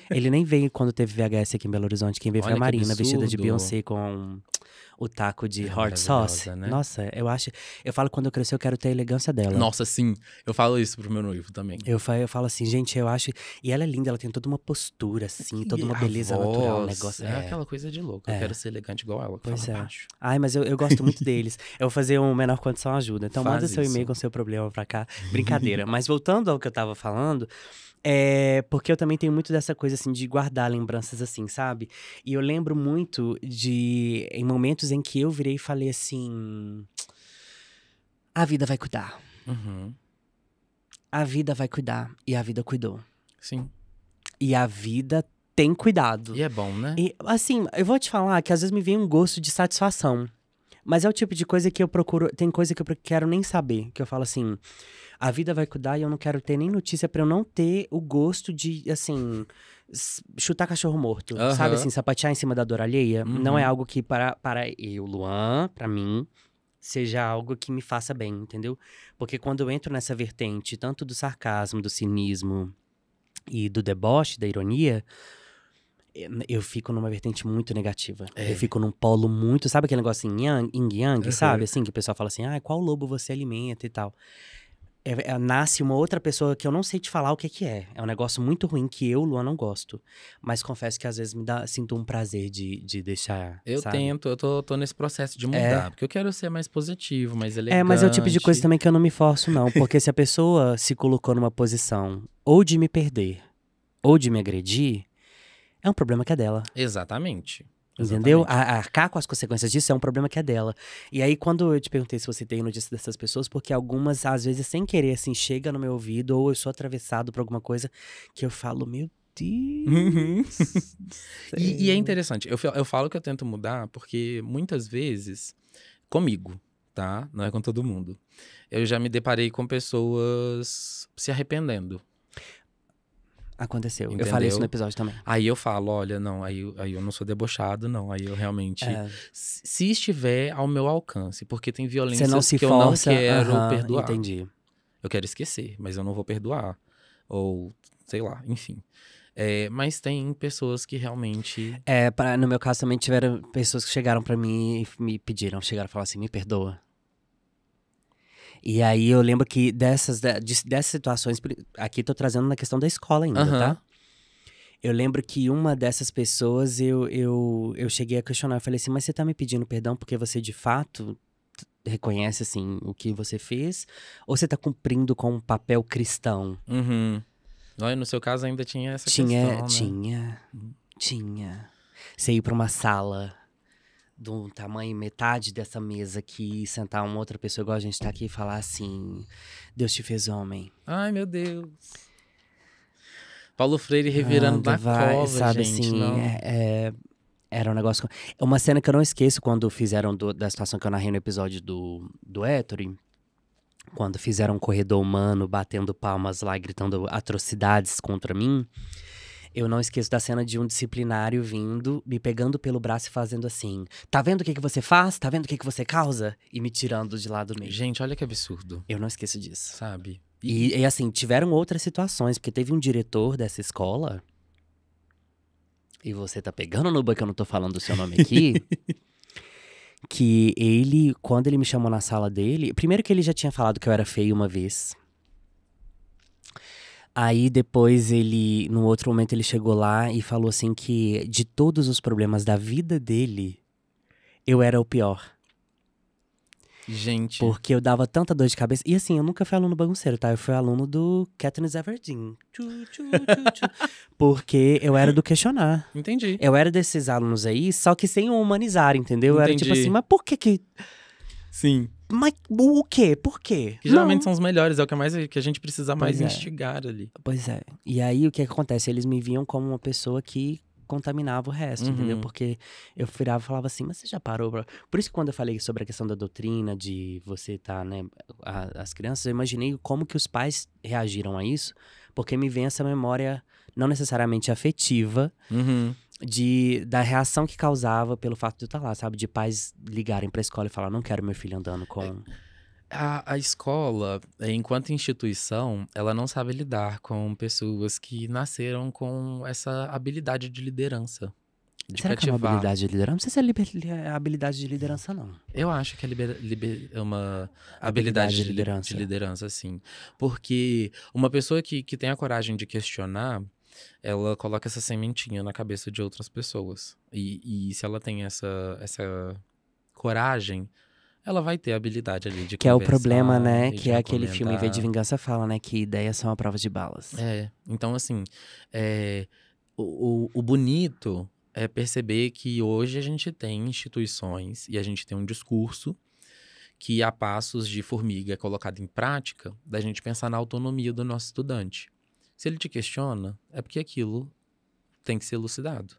Ele nem veio quando teve VHS aqui em Belo Horizonte. Quem veio foi
Olha
a
que
Marina, vestida de
absurdo.
Beyoncé com o taco de
É
hot sauce.
maravilhosa, né?
Nossa, eu acho. Eu falo que quando eu crescer, eu quero ter a elegância dela.
Nossa, sim. Eu falo isso pro meu noivo também.
Eu falo assim, gente, eu acho. E ela é linda, ela tem toda uma postura, assim, toda uma
E a
beleza natural, um
voz,
negócio.
É aquela coisa de louco. Eu quero ser elegante igual ela.
Pois
fala
é.
baixo.
Ai, mas eu gosto muito deles. Eu vou fazer um Menor Condição Ajuda. Então
Faz
manda seu
isso.
e-mail com seu problema pra cá. Brincadeira. Mas voltando ao que eu tava falando, porque eu também tenho muito dessa coisa, assim, de guardar lembranças assim, sabe? E eu lembro muito em momentos em que eu virei e falei assim: a vida vai cuidar.
Uhum.
A vida vai cuidar. E a vida cuidou.
Sim.
E a vida tem cuidado.
E é bom, né?
E, assim, eu vou te falar que às vezes me vem um gosto de satisfação. Mas é o tipo de coisa que eu procuro. Tem coisa que eu quero nem saber. Que eu falo assim: a vida vai cuidar e eu não quero ter nem notícia pra eu não ter o gosto de, assim, chutar cachorro morto.
Aham.
Sabe assim, sapatear em cima da dor alheia.
Uhum.
Não é algo que para eu, Luan, pra mim, seja algo que me faça bem, entendeu? Porque quando eu entro nessa vertente, tanto do sarcasmo, do cinismo e do deboche, da ironia, eu fico numa vertente muito negativa.
É.
Eu fico num polo muito... Sabe aquele negócio assim, yin yang,
Uhum.
sabe? Assim, que o pessoal fala assim, qual lobo você alimenta e tal. Nasce uma outra pessoa que eu não sei te falar o que é. É um negócio muito ruim que eu, Luan, não gosto. Mas confesso que às vezes sinto um prazer de deixar,
Eu
sabe?
tento, eu tô nesse processo de mudar. Porque eu quero ser mais positivo, mais elegante.
Mas é o tipo de coisa também que eu não me forço, não. Porque se a pessoa se colocou numa posição ou de me perder, ou de me agredir, é um problema que é dela.
Exatamente.
Entendeu?
Exatamente.
Arcar com as consequências disso é um problema que é dela. E aí, quando eu te perguntei se você tem notícia dessas pessoas, porque algumas, às vezes, sem querer, assim, chega no meu ouvido, ou eu sou atravessado por alguma coisa que eu falo, meu Deus.
Uhum. E é interessante, eu falo que eu tento mudar porque muitas vezes, comigo, tá? Não é com todo mundo. Eu já me deparei com pessoas se arrependendo.
Aconteceu.
Entendeu?
Eu falei isso no episódio também.
Aí eu falo, olha, não, aí eu não sou debochado, não. Aí eu realmente, se estiver ao meu alcance, porque tem violências
Você não se
que
força,
eu não quero perdoar.
Entendi.
Eu quero esquecer, mas eu não vou perdoar. Ou, sei lá, enfim. Mas tem pessoas que realmente...
No meu caso também tiveram pessoas que chegaram pra mim e me pediram, chegaram a falar assim, me perdoa. E aí eu lembro que dessas situações, aqui tô trazendo na questão da escola ainda, tá? Eu lembro que uma dessas pessoas eu cheguei a questionar, eu falei assim, mas você tá me pedindo perdão porque você de fato reconhece assim o que você fez? Ou você tá cumprindo com um papel cristão?
Uhum. Olha, no seu caso ainda tinha essa questão, né?
Tinha. Você ir pra uma sala de um tamanho metade dessa mesa aqui, sentar uma outra pessoa igual a gente tá aqui e falar assim, Deus te fez homem.
Ai, meu Deus. Paulo Freire revirando na cova,
sabe,
gente.
assim,
não.
Era um negócio... Uma cena que eu não esqueço quando fizeram da situação que eu narrei no episódio do Héctor, quando fizeram um corredor humano, batendo palmas lá, gritando atrocidades contra mim. Eu não esqueço da cena de um disciplinário vindo, me pegando pelo braço e fazendo assim, tá vendo o que você faz? Tá vendo o que você causa? E me tirando de lá do meio.
Gente, olha que absurdo,
Eu não esqueço disso.
sabe?
E assim, tiveram outras situações, porque teve um diretor dessa escola, e você tá pegando no banco que eu não tô falando do seu nome aqui, que ele, quando ele me chamou na sala dele, primeiro que ele já tinha falado que eu era feio uma vez. Aí depois no outro momento ele chegou lá e falou assim que de todos os problemas da vida dele, eu era o pior.
Gente,
Porque eu dava tanta dor de cabeça. E assim, eu nunca fui aluno bagunceiro, tá? Eu fui aluno do Katniss Everdeen. Porque eu era do questionar.
entendi.
Eu era desses alunos aí, só que sem o humanizar, entendeu? Eu era tipo
Entendi.
assim, mas por que
Sim.
Mas o quê? Por quê?
Que geralmente
Não.
são os melhores, é o que a gente precisa mais
Pois é.
instigar ali.
Pois é. E aí, o que acontece? Eles me viam como uma pessoa que contaminava o resto, entendeu? Porque eu virava e falava assim, mas você já parou pra... Por isso que quando eu falei sobre a questão da doutrina, de você estar, né, as crianças, eu imaginei como que os pais reagiram a isso, porque me vem essa memória não necessariamente afetiva, da reação que causava pelo fato de eu estar lá, sabe? De pais ligarem pra escola e falar, não quero meu filho andando com...
A escola, enquanto instituição, ela não sabe lidar com pessoas que nasceram com essa habilidade de liderança. De
Será que é uma
cativar.
habilidade de liderança? Não sei se é habilidade de liderança, não.
Eu acho que é uma habilidade de liderança, sim. Porque uma pessoa que tem a coragem de questionar, ela coloca essa sementinha na cabeça de outras pessoas. E se ela tem essa coragem, ela vai ter a habilidade ali de
Que é o
conversar
problema, né?
e
Que
de
é aquele filme V de
argumentar.
Vingança fala, né? Que ideias são a prova de balas.
Então assim, o bonito é perceber que hoje a gente tem instituições e a gente tem um discurso que a passos de formiga é colocado em prática, da gente pensar na autonomia do nosso estudante. Se ele te questiona, é porque aquilo tem que ser elucidado.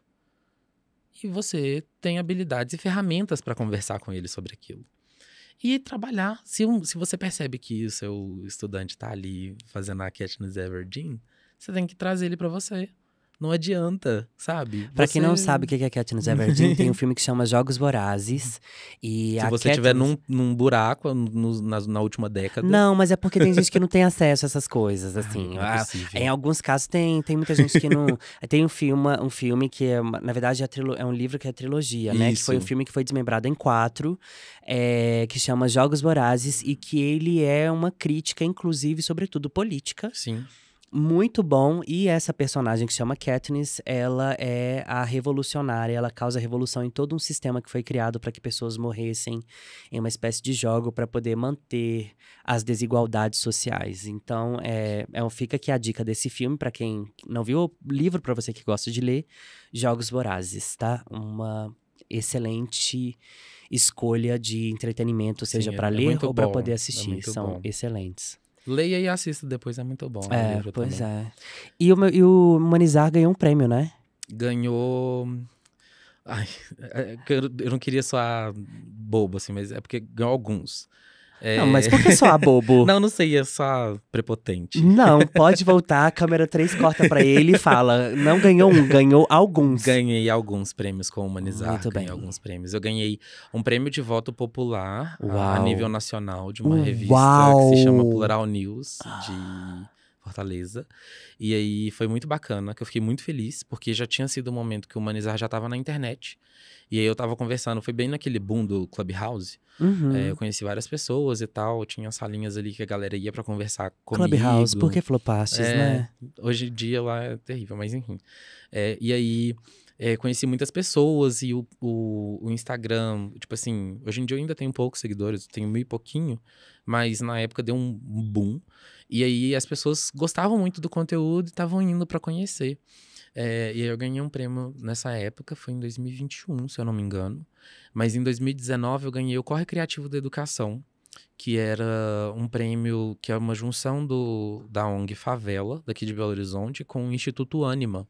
E você tem habilidades e ferramentas para conversar com ele sobre aquilo. E trabalhar. Se você percebe que o seu estudante está ali fazendo a Katniss Everdeen, você tem que trazer ele para você. Não adianta, sabe?
Pra quem não sabe o que é Katniss Everdeen, tem um filme que chama Jogos Vorazes. E
Se
a
você estiver num buraco na última década...
Não, mas é porque tem gente que não tem acesso a essas coisas, assim.
Não é possível.
Em alguns casos tem muita gente que não... Tem um filme que é, na verdade, é um livro que é trilogia, né? Que foi um filme que foi desmembrado em 4, que chama Jogos Vorazes, e que ele é uma crítica, inclusive, sobretudo política.
Sim.
Muito bom, e essa personagem que se chama Katniss, ela é a revolucionária, ela causa revolução em todo um sistema que foi criado para que pessoas morressem em uma espécie de jogo para poder manter as desigualdades sociais. Então, fica aqui a dica desse filme, para quem não viu, o livro para você que gosta de ler, Jogos Vorazes, tá? Uma excelente escolha de entretenimento, seja para ler ou para poder assistir, são excelentes.
Leia e assista depois, é muito bom.
Pois também. E o Humanizar ganhou um prêmio, né?
Ganhou... Ai, eu não queria soar bobo, assim, mas é porque ganhou alguns.
Não, mas por que soar bobo?
Não sei, é só prepotente.
Não, pode voltar, a câmera 3 corta pra ele e fala, não ganhou um, ganhou alguns.
Ganhei alguns prêmios com o Humanizar,
Muito bem.
alguns prêmios. Eu ganhei um prêmio de voto popular a
Uau.
nível nacional de uma revista
Uau.
que se chama Plural News, de Fortaleza. E aí foi muito bacana, que eu fiquei muito feliz, porque já tinha sido um momento que o Humanizar já estava na internet. E aí eu tava conversando, foi bem naquele boom do Clubhouse. Eu conheci várias pessoas e tal, tinha salinhas ali que a galera ia pra conversar comigo.
Clubhouse, por que flopastes, né?
Hoje em dia lá é terrível, mas enfim. E aí conheci muitas pessoas e o Instagram, tipo assim, hoje em dia eu ainda tenho poucos seguidores, tenho 1000 e pouquinho, mas na época deu um boom. E aí as pessoas gostavam muito do conteúdo e estavam indo pra conhecer. E aí eu ganhei um prêmio nessa época, foi em 2021, se eu não me engano. Mas em 2019 eu ganhei o Corre Criativo da Educação, que era um prêmio que é uma junção da ONG Favela, daqui de Belo Horizonte, com o Instituto Ânima.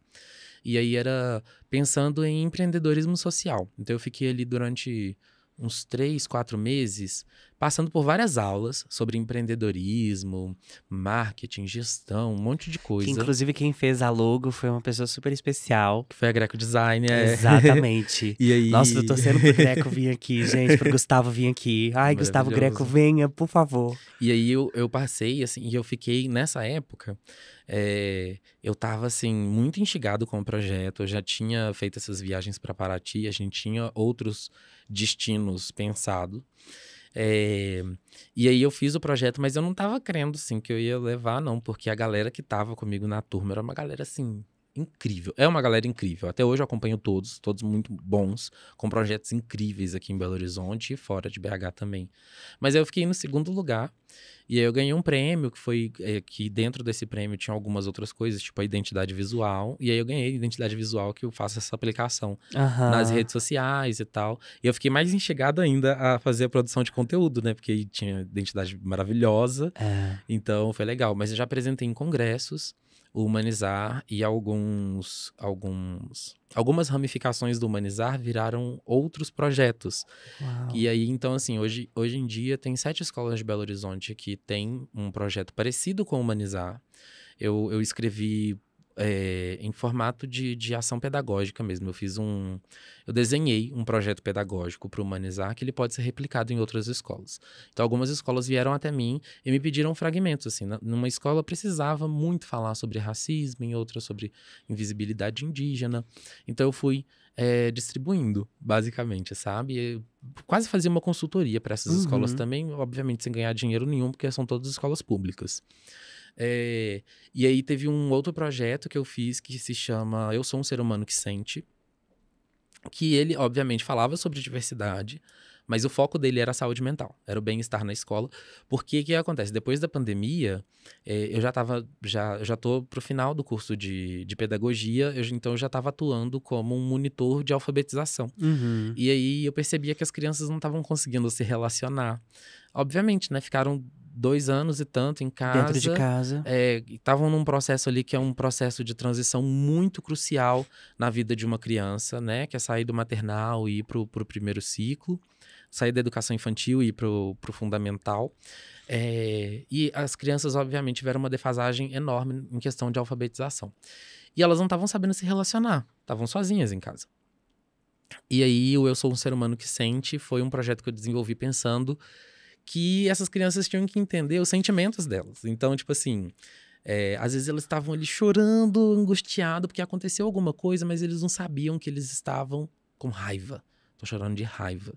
E aí era pensando em empreendedorismo social. Então eu fiquei ali durante uns 3, 4 meses, passando por várias aulas sobre empreendedorismo, marketing, gestão, um monte de coisa.
Que, inclusive, quem fez a logo foi uma pessoa super especial.
Que foi a Greco Design,
Exatamente.
E aí...
Nossa, tô torcendo pro Greco vir aqui, gente, pro Gustavo vir aqui. Ai, Gustavo Greco, venha, por favor.
E aí eu passei, assim, e eu fiquei, nessa época, eu tava, assim, muito instigado com o projeto. Eu já tinha feito essas viagens para Paraty, a gente tinha outros destinos pensados. E aí eu fiz o projeto, mas eu não tava crendo, assim, que eu ia levar, não. Porque a galera que tava comigo na turma era uma galera, assim, incrível. É uma galera incrível. Até hoje eu acompanho todos muito bons, com projetos incríveis aqui em Belo Horizonte e fora de BH também. Mas aí eu fiquei no segundo lugar. E aí eu ganhei um prêmio, que foi que dentro desse prêmio tinha algumas outras coisas, tipo a identidade visual. E aí eu ganhei a identidade visual, que eu faço essa aplicação nas redes sociais e tal. E eu fiquei mais instigado ainda a fazer a produção de conteúdo, né? Porque aí tinha identidade maravilhosa. Então foi legal. Mas eu já apresentei em congressos. o Humanizar e algumas ramificações do Humanizar viraram outros projetos.
Uau.
E aí, então, assim, hoje em dia tem 7 escolas de Belo Horizonte que tem um projeto parecido com o Humanizar. Eu escrevi em formato de ação pedagógica mesmo. Eu desenhei um projeto pedagógico para o Humanizar que ele pode ser replicado em outras escolas. Então, algumas escolas vieram até mim e me pediram fragmentos, assim. Numa escola precisava muito falar sobre racismo, em outra sobre invisibilidade indígena. Então, eu fui distribuindo, basicamente, sabe? Eu quase fazia uma consultoria para essas escolas também, obviamente sem ganhar dinheiro nenhum, porque são todas escolas públicas. E aí teve um outro projeto que eu fiz que se chama Eu Sou um Ser Humano que Sente, que ele, obviamente, falava sobre diversidade, mas o foco dele era a saúde mental, era o bem-estar na escola. Porque o que acontece? Depois da pandemia, eu já tô pro final do curso de pedagogia, então eu já estava atuando como um monitor de alfabetização. E aí eu percebia que as crianças não estavam conseguindo se relacionar. Obviamente, né? Ficaram 2 anos e tanto em casa.
Dentro de casa.
Estavam num processo ali que é um processo de transição muito crucial na vida de uma criança, né? Que é sair do maternal e ir pro primeiro ciclo. Sair da educação infantil e ir pro fundamental. E as crianças, obviamente, tiveram uma defasagem enorme em questão de alfabetização. E elas não estavam sabendo se relacionar. Estavam sozinhas em casa. E aí, o Eu Sou um Ser Humano que Sente foi um projeto que eu desenvolvi pensando que essas crianças tinham que entender os sentimentos delas. Então, tipo assim, às vezes elas estavam ali chorando, angustiado, porque aconteceu alguma coisa, mas eles não sabiam que eles estavam com raiva. Tô chorando de raiva.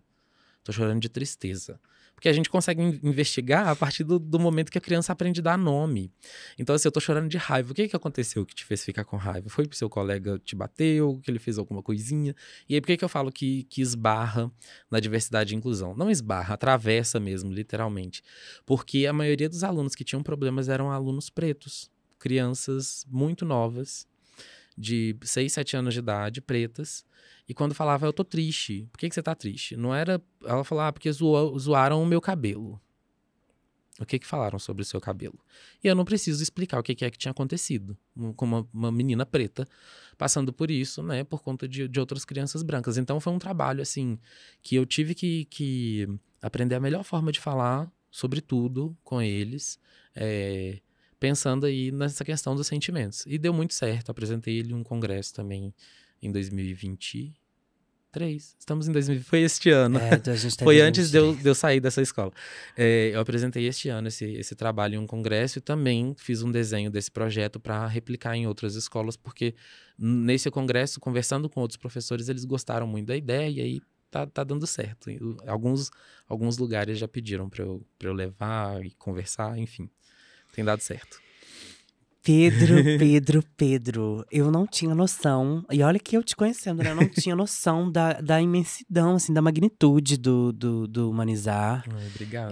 Tô chorando de tristeza. Porque a gente consegue investigar a partir do momento que a criança aprende a dar nome. Então, assim, eu tô chorando de raiva. O que aconteceu que te fez ficar com raiva? Foi que seu colega te bateu, que ele fez alguma coisinha? E aí, por que eu falo que esbarra na diversidade e inclusão? Não esbarra, atravessa mesmo, literalmente. Porque a maioria dos alunos que tinham problemas eram alunos pretos. Crianças muito novas, de 6, 7 anos de idade, pretas. E quando falava, eu tô triste. Por que você tá triste? Não era... Ela falava, porque zoaram o meu cabelo. O que falaram sobre o seu cabelo? E eu não preciso explicar o que tinha acontecido com uma menina preta passando por isso, né? Por conta de outras crianças brancas. Então, foi um trabalho, assim, que eu tive que aprender a melhor forma de falar sobre tudo com eles, pensando aí nessa questão dos sentimentos. E deu muito certo. Apresentei ele em um congresso também em 2023. Estamos em 2020. Foi este ano.
A gente tá
Foi antes de eu sair dessa escola. Eu apresentei este ano esse trabalho em um congresso e também fiz um desenho desse projeto para replicar em outras escolas, porque nesse congresso, conversando com outros professores, eles gostaram muito da ideia e aí tá dando certo. Alguns lugares já pediram para eu levar e conversar, enfim. Tem dado certo.
Pedro, eu não tinha noção, e olha que eu te conhecendo, né? Eu não tinha noção da imensidão, assim, da magnitude do Humanizar.
Obrigado.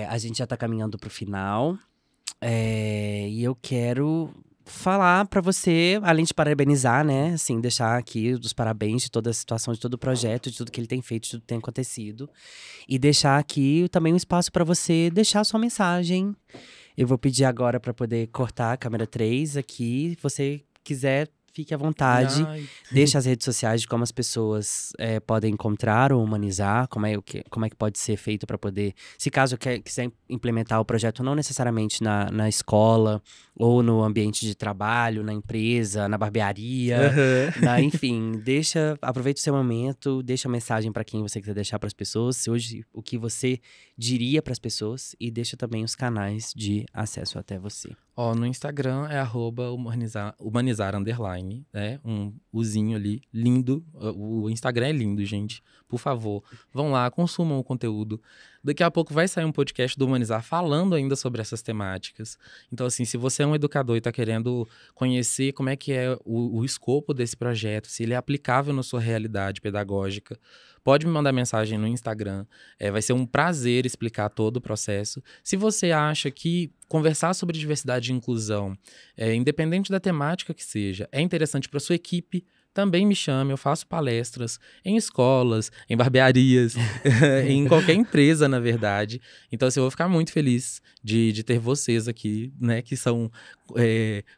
A gente já tá caminhando pro final, e eu quero falar pra você, além de parabenizar, né? Assim, deixar aqui os parabéns de toda a situação, de todo o projeto, de tudo que ele tem feito, de tudo que tem acontecido. E deixar aqui também um espaço pra você deixar a sua mensagem. Eu vou pedir agora para poder cortar a câmera 3 aqui. Se você quiser, fique à vontade. Deixa as redes sociais de como as pessoas podem encontrar ou humanizar. Como é que pode ser feito para poder… Se caso quiser implementar o projeto, não necessariamente na escola, ou no ambiente de trabalho, na empresa, na barbearia. Enfim, aproveita o seu momento, deixa a mensagem para quem você quiser deixar para as pessoas. Hoje, o que você diria para as pessoas, e deixa também os canais de acesso até você.
No Instagram é @humanizar_, né? Um uzinho ali, lindo. O Instagram é lindo, gente. Por favor, vão lá, consumam o conteúdo. Daqui a pouco vai sair um podcast do Humanizar falando ainda sobre essas temáticas. Então, assim, se você é um educador e está querendo conhecer como é que é o escopo desse projeto, se ele é aplicável na sua realidade pedagógica, pode me mandar mensagem no Instagram. Vai ser um prazer explicar todo o processo. Se você acha que conversar sobre diversidade e inclusão, independente da temática que seja, é interessante para sua equipe, também me chame. Eu faço palestras em escolas, em barbearias, em qualquer empresa, na verdade. Então, assim, eu vou ficar muito feliz de ter vocês aqui, né, que são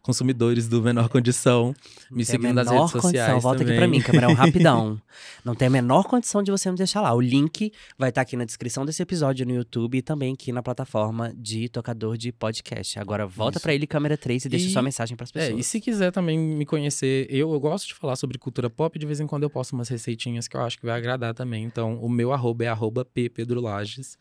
consumidores do Menor Condição, me seguindo nas redes sociais.
Volta
também.
aqui pra mim, Camarão, rapidão. Não tem a menor condição de você me deixar lá. O link vai estar aqui na descrição desse episódio no YouTube e também aqui na plataforma de tocador de podcast. Agora volta pra ele, câmera 3, e deixa sua mensagem pras pessoas.
E se quiser também me conhecer, eu gosto de falar sobre cultura pop, de vez em quando eu posto umas receitinhas que eu acho que vai agradar também. Então, o meu arroba é @ppedrolages.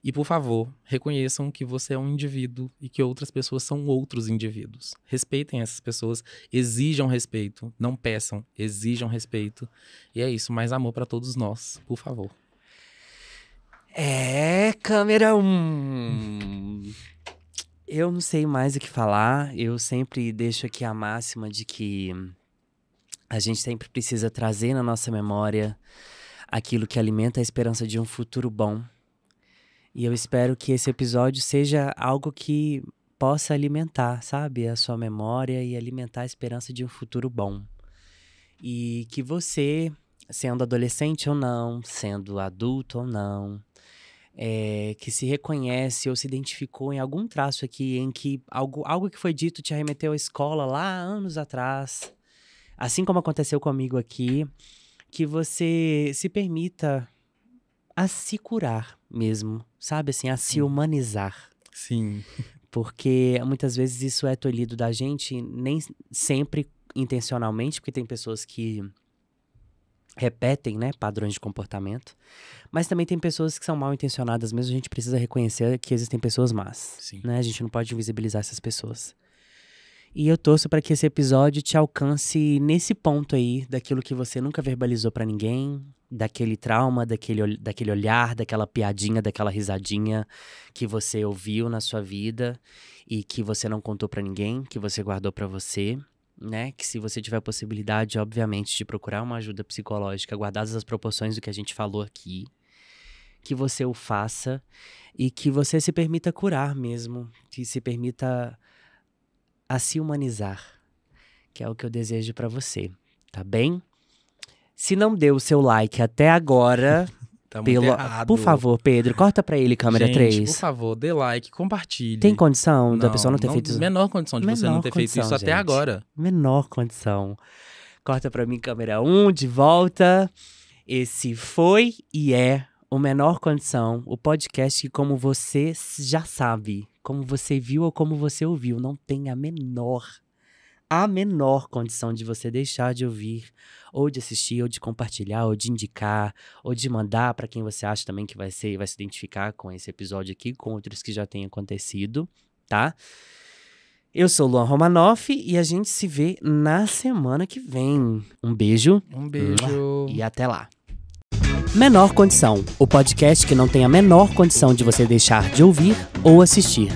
E, por favor, reconheçam que você é um indivíduo e que outras pessoas são outros indivíduos. Respeitem essas pessoas, exijam respeito, não peçam, exijam respeito. E é isso, mais amor pra todos nós, por favor.
Câmera 1. Eu não sei mais o que falar. Eu sempre deixo aqui a máxima de que a gente sempre precisa trazer na nossa memória aquilo que alimenta a esperança de um futuro bom. E eu espero que esse episódio seja algo que possa alimentar, sabe, a sua memória e alimentar a esperança de um futuro bom. E que você, sendo adolescente ou não, sendo adulto ou não, que se reconhece ou se identificou em algum traço aqui em que algo que foi dito te arremeteu à escola lá anos atrás, assim como aconteceu comigo aqui, que você se permita a se curar mesmo, sabe, assim, a se humanizar.
Sim.
Porque muitas vezes isso é tolhido da gente, nem sempre intencionalmente, porque tem pessoas que repetem, né, padrões de comportamento, mas também tem pessoas que são mal intencionadas mesmo. A gente precisa reconhecer que existem pessoas más. Sim. Né? A gente não pode invisibilizar essas pessoas. E eu torço para que esse episódio te alcance nesse ponto aí, daquilo que você nunca verbalizou para ninguém, daquele trauma, daquele olhar, daquela piadinha, daquela risadinha que você ouviu na sua vida e que você não contou para ninguém, que você guardou para você, né? Que se você tiver a possibilidade, obviamente, de procurar uma ajuda psicológica, guardadas as proporções do que a gente falou aqui, que você o faça e que você se permita curar mesmo, que se permita a se humanizar, que é o que eu desejo pra você, tá bem? Se não deu o seu like até agora,
tá muito errado.
Por favor, Pedro, corta pra ele, câmera 3.
Por favor, dê like, compartilhe.
Tem condição da pessoa não ter feito isso?
Menor condição de você não ter feito isso até agora.
Menor condição. Corta pra mim, câmera 1, de volta. Esse foi e é o Menor Condição, o podcast que, como você já sabe, como você viu ou como você ouviu, não tem a menor condição de você deixar de ouvir, ou de assistir, ou de compartilhar, ou de indicar, ou de mandar para quem você acha também que vai se identificar com esse episódio aqui, com outros que já têm acontecido, tá? Eu sou o Luan Romanoff e a gente se vê na semana que vem. Um beijo.
Um beijo.
E até lá. Menor Condição, o podcast que não tem a menor condição de você deixar de ouvir ou assistir.